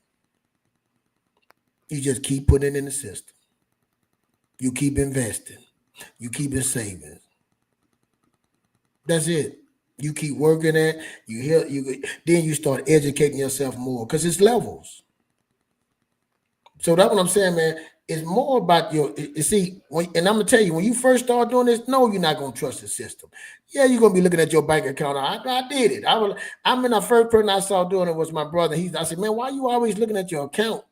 You just keep putting it in the system. You keep investing. You keep it saving. That's it. You keep working at. Then you start educating yourself more, because it's levels. So that's what I'm saying, man. It's more about and I'm gonna tell you, when you first start doing this, no, you're not gonna trust the system. Yeah, you're gonna be looking at your bank account. I did it. The first person I saw doing it was my brother. I said, man, why are you always looking at your account?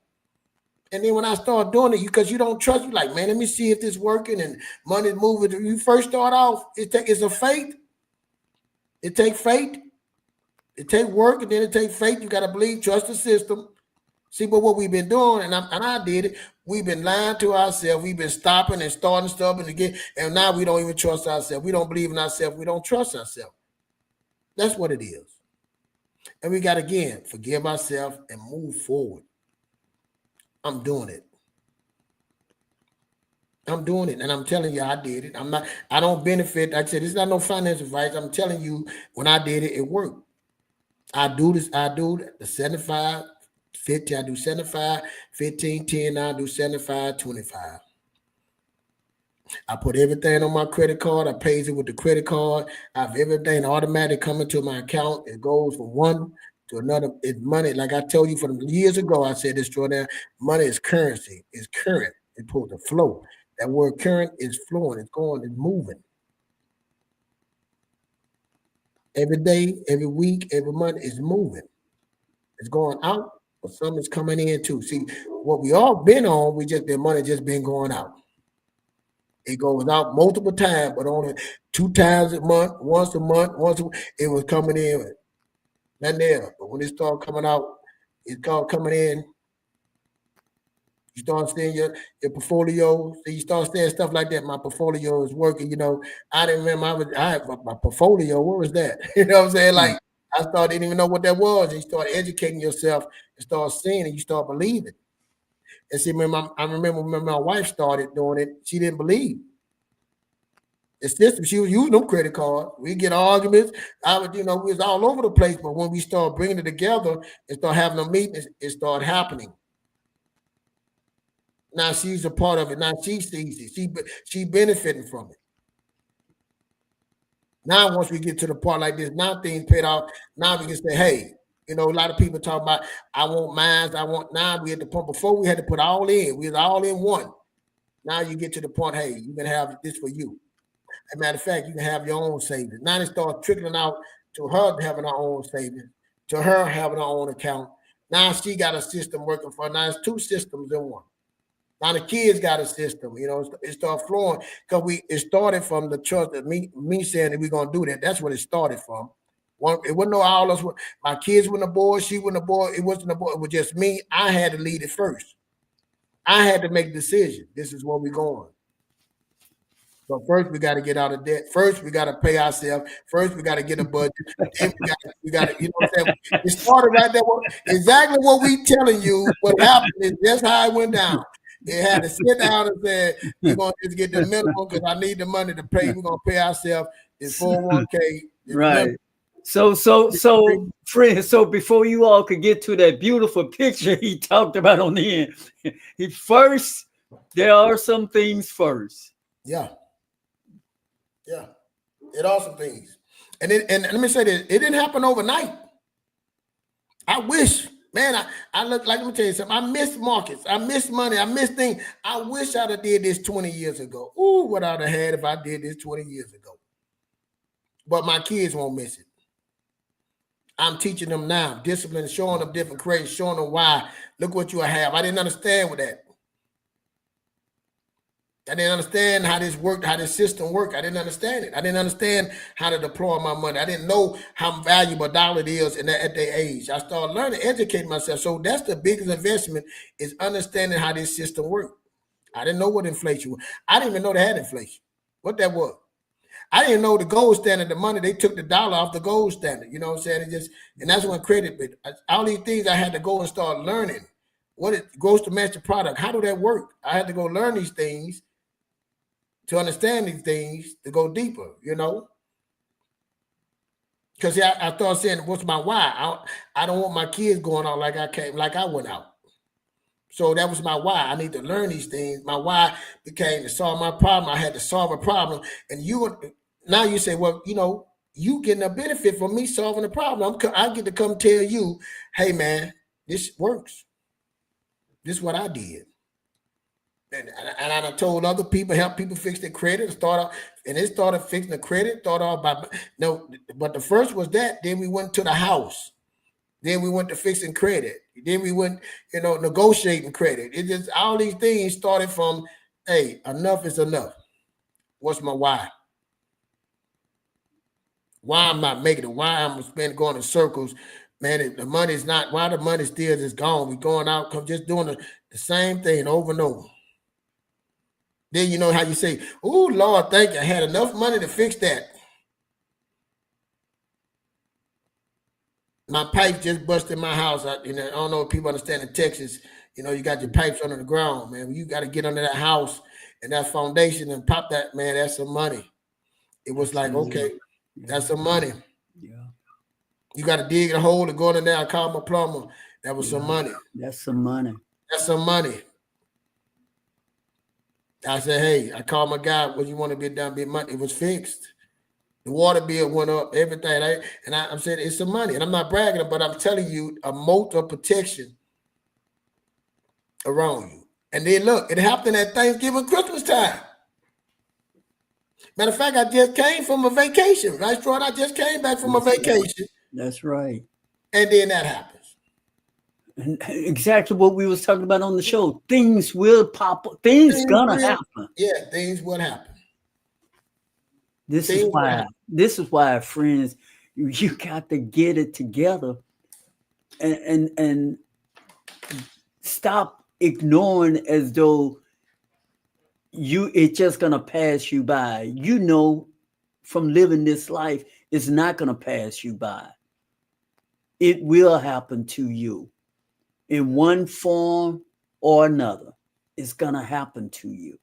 And then when I start doing it, because you don't trust, you like, man, let me see if this working and money's moving. When you first start off, it's a faith. It takes faith. It takes work, and then it takes faith. You gotta believe, trust the system. See, but what we've been doing, and I did it, we've been lying to ourselves. We've been stopping and starting stuff, and now we don't even trust ourselves. We don't believe in ourselves. We don't trust ourselves. That's what it is. And we got, again, forgive myself and move forward. I'm doing it. I'm doing it, and I'm telling you, I did it. I don't benefit. Like I said, it's not no financial advice. I'm telling you, when I did it, it worked. I do the 75, 50, I do 75, 15, 10, I do 75, 25. I put everything on my credit card. I pays it with the credit card. I have everything automatic coming to my account. It goes from one to another. It's money. Like I told you from years ago, I said this, Jordan, money is currency. It's current. It's supposed to flow. That word current is flowing. It's going. It's moving. Every day, every week, every month is moving. It's going out, but some is coming in too. See, what we all been on, the money just been going out. It goes out multiple times, but only 2 times a month, once a month, it was coming in. Nothing there. But when it started coming out, it started coming in. You start seeing your portfolio. So you start saying stuff like that. My portfolio is working. I didn't remember I had my portfolio. What was that? You know what I'm saying? Like, I didn't even know what that was. And you start educating yourself and start seeing it. You start believing. And see, I remember when my wife started doing it, she didn't believe. The system, she was using them credit cards. We get arguments. We was all over the place. But when we start bringing it together and start having a meeting, it started happening. Now she's a part of it. Now she sees it. She benefiting from it. Now, once we get to the part like this, now things paid off. Now we can say, hey, a lot of people talk about, I want mines. Now we at the point. Before we had to put all in. We was all in one. Now you get to the point, hey, you can have this for you. As a matter of fact, you can have your own savings. Now it starts trickling out to her having her own savings, to her having her own account. Now she got a system working for her. Now it's 2 systems in one. Now the kids got a system, it started flowing because it started from the trust of me saying that we're gonna do that. That's what it started from. It wasn't no all us. My kids weren't aboard, she wasn't aboard. It wasn't aboard. It was just me. I had to lead it first. I had to make a decision. This is where we're going. But first, we got to get out of debt. First, we got to pay ourselves. First, we got to get a budget. Then we got to, what I'm saying? It started right there. Exactly what we telling you. What happened is just how it went down. It had to sit down and say, we're going to just get the minimum because I need the money to pay. We're going to pay ourselves in 401k. Right. So, friends, so before you all could get to that beautiful picture he talked about on the end, there are some things first. Yeah. Yeah. It are some things. And let me say this, it didn't happen overnight. I wish Man, I look like, let me tell you something. I miss markets. I miss money. I miss things. I wish I'd have did this 20 years ago. Ooh, what I'd have had if I did this 20 years ago. But my kids won't miss it. I'm teaching them now, discipline, showing them different crazy, showing them why. Look what you have. I didn't understand with that. I didn't understand how this worked, how this system worked. I didn't understand it. I didn't understand how to deploy my money. I didn't know how valuable a dollar is at their age. I started learning, educating myself. So that's the biggest investment, is understanding how this system worked. I didn't know what inflation was. I didn't even know they had inflation, what that was. I didn't know the gold standard, the money, they took the dollar off the gold standard. You know what I'm saying? And that's when credit, but all these things I had to go and start learning. What it gross domestic product, how do that work? I had to go learn these things to understand these things, to go deeper, you know? Because I started saying, what's my why? I don't want my kids going out like I went out. So that was my why. I need to learn these things. My why became to solve my problem. I had to solve a problem. And now you say, well, you know, you getting a benefit from me solving the problem. I get to come tell you, hey man, this works. This is what I did. And I told other people, help people fix their credit. It started fixing the credit. But the first was that. Then we went to the house. Then we went to fixing credit. Then we went, negotiating credit. It just, all these things started from, hey, enough is enough. What's my why? Why I'm not making it? Why I'm going in circles? Man, the money's not. Why the money still is gone? We going out, just doing the same thing over and over. Then you know how you say, oh, Lord, thank you. I had enough money to fix that. My pipe just busted in my house. I don't know if people understand in Texas, you got your pipes under the ground, man. You got to get under that house and that foundation and pop that, man. That's some money. It was like, okay, that's some money. Yeah. You got to dig a hole and go in there. I called my plumber. That was some money. That's some money. That's some money. I said, hey, I called my guy. What you want to be done? Be money. It was fixed. The water bill went up, everything. I'm saying it's some money. And I'm not bragging, but I'm telling you a moat of protection around you. And then look, it happened at Thanksgiving, Christmas time. Matter of fact, I just came from a vacation, right, Troy? I just came back from a vacation. That's right. And then that happens. And exactly what we was talking about on the show. Things will pop up. Things gonna happen. Yeah, things will happen. This is why, friends, you got to get it together and stop ignoring as though it's just gonna pass you by. From living this life, it's not gonna pass you by. It will happen to you in one form or another. It's gonna happen to you.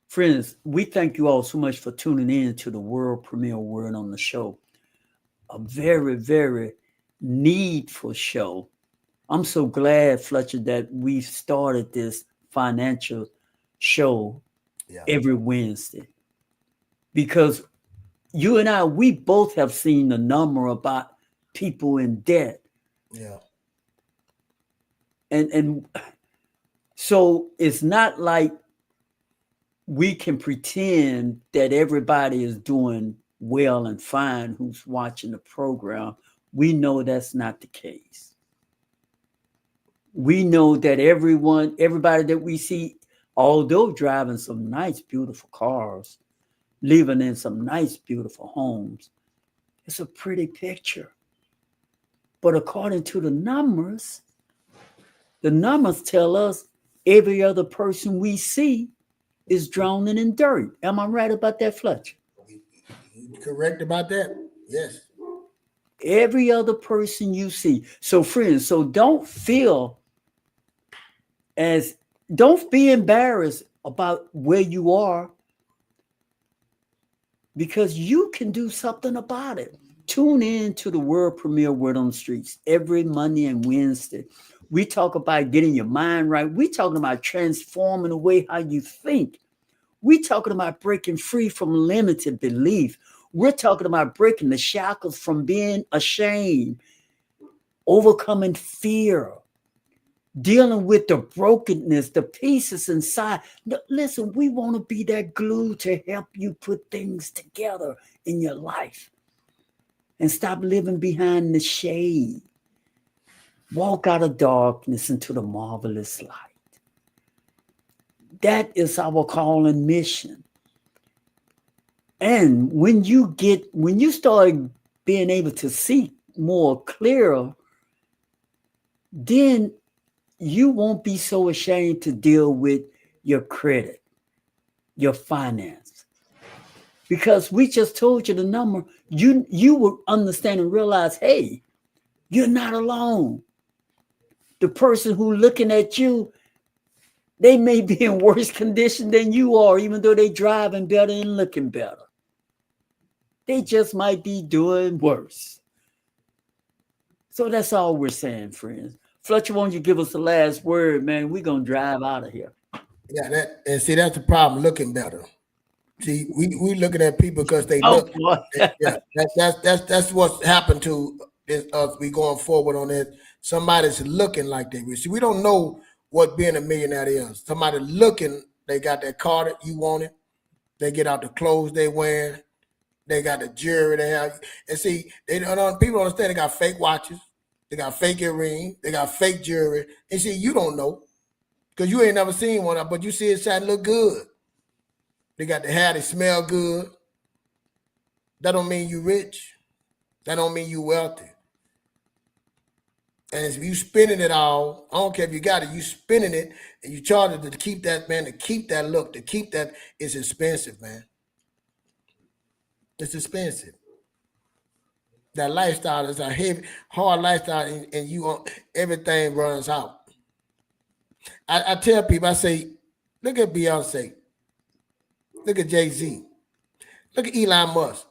Friends, we thank you all so much for tuning in to the world premiere Word on the Show. A very, very needful show. I'm so glad, Fletcher, that we've started this financial show every Wednesday. Because you and I, we both have seen the number about people in debt. Yeah. And so it's not like we can pretend that everybody is doing well and fine who's watching the program. We know that's not the case. We know that everybody that we see, although driving some nice, beautiful cars, living in some nice, beautiful homes, it's a pretty picture. But according to the numbers tell us every other person we see is drowning in dirt. Am I right about that, Fletcher? You're correct about that. Yes. Every other person you see. So, friends, don't be embarrassed about where you are, because you can do something about it. Tune in to the world premiere Word on the Streets every Monday and Wednesday. We talk about getting your mind right. We talking about transforming the way how you think. We talking about breaking free from limited belief. We're talking about breaking the shackles from being ashamed. overcoming fear, dealing with the brokenness, the pieces inside. Listen, we want to be that glue to help you put things together in your life and stop living behind the shade. Walk out of darkness into the marvelous light. That is our call and mission. And when you start being able to see more clearer, then you won't be so ashamed to deal with your credit, your finance. Because we just told you the number, you will understand and realize, hey, you're not alone. The person who's looking at you, they may be in worse condition than you are, even though they're driving better and looking better. They just might be doing worse. So that's all we're saying, friends. Fletcher, won't you give us the last word, man? We're going to drive out of here. Yeah, that's the problem, looking better. See, we looking at people because they look. Yeah, that's what's happened to us. We going forward on it. Somebody's looking like they wish. See, we don't know what being a millionaire is. Somebody looking, they got that car that you wanted. They get out the clothes they wearing. They got the jewelry they have. And see, people don't understand they got fake watches. They got fake earrings. They got fake jewelry. And see, you don't know because you ain't never seen one, but you see it shine look good. They got the hair, they smell good. That don't mean you rich. That don't mean you wealthy. And if you spending it all, I don't care if you got it, you spending it and you charge it to keep that, man, to keep that look, to keep that, it's expensive, man. It's expensive. That lifestyle is a heavy, hard lifestyle, and everything runs out. I tell people, I say, look at Beyonce. Look at Jay-Z. Look at Elon Musk.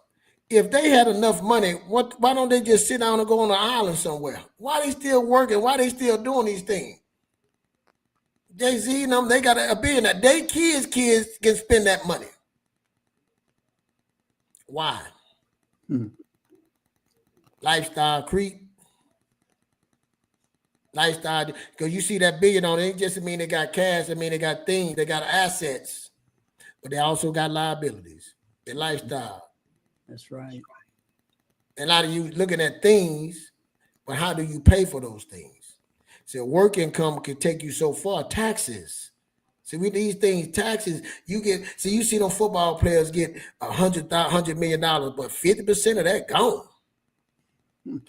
If they had enough money, why don't they just sit down and go on an island somewhere? Why they still working? Why they still doing these things? Jay-Z and them, they got a billionaire. They kids can spend that money. Why? Lifestyle creep. Lifestyle, because you see that billion on it, ain't just mean they got cash, I mean they got things, they got assets, but they also got liabilities. Their lifestyle. That's right. And a lot of you looking at things, but how do you pay for those things? So work income can take you so far. Taxes. See, with these things, taxes, you see them football players get $100 million, but 50% of that gone.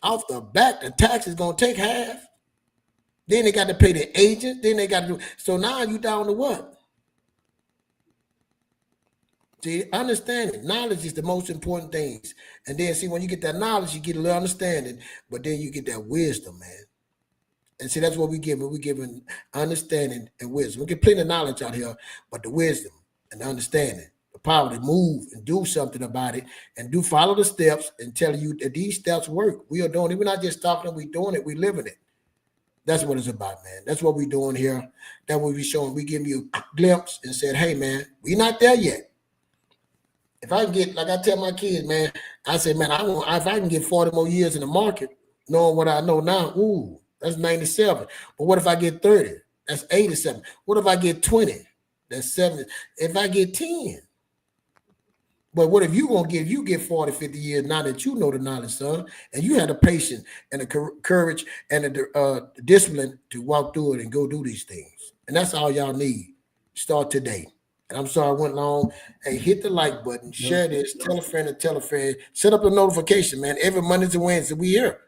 Off the back, the tax is gonna take half. Then they got to pay the agent. Then they got to do. So now you down to what? See, understanding. Knowledge is the most important things. And then see, when you get that knowledge, you get a little understanding, but then you get that wisdom, man. And see, that's what we give. We're giving understanding and wisdom. We get plenty of knowledge out here, but the wisdom and the understanding, the power to move and do something about it and follow the steps and tell you that these steps work. We are doing it. We're not just talking, we're doing it, we're living it. That's what it's about, man. That's what we're doing here. That's what we're showing. We giving you a glimpse and said, hey, man, we're not there yet. If I can get, like I tell my kids, man, I say, man, if I can get 40 more years in the market, knowing what I know now, ooh, that's 97. But what if I get 30? That's 87. What if I get 20? That's 70. If I get 10? But what if you get 40, 50 years now that you know the knowledge, son, and you had the patience and the courage and the discipline to walk through it and go do these things. And that's all y'all need. Start today. And I'm sorry I went long. Hey, hit the like button, share this, tell a friend and tell a friend. Set up a notification, man. Every Mondays and Wednesdays, we here.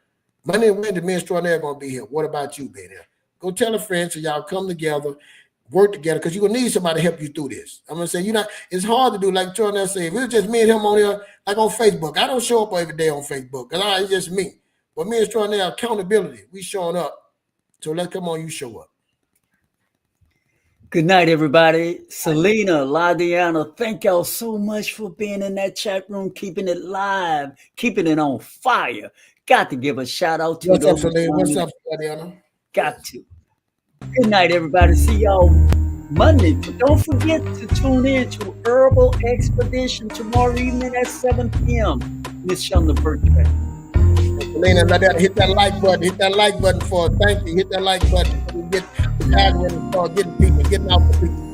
Monday and Wednesday, me and Extraordinaire going to be here. What about you being here? Go tell a friend so y'all come together, work together, because you're going to need somebody to help you through this. I'm going to say, it's hard to do, like Extraordinaire said, if it was just me and him on here, like on Facebook. I don't show up every day on Facebook, because it's just me. But me and Extraordinaire, accountability, we showing up. So let's come on, you show up. Good night, everybody. Selena, Ladiana, thank y'all so much for being in that chat room, keeping it live, keeping it on fire. Got to give a shout out to What's up, Selena? What's up, Ladiana? Got to. Good night, everybody. See y'all Monday. But don't forget to tune in to Herbal Expedition tomorrow evening at 7 p.m. Miss Shonda Bertrand. Lena, hit that like button. Hit that like button for us. Thank you. Hit that like button so we get the algorithm, start getting people, getting out the people.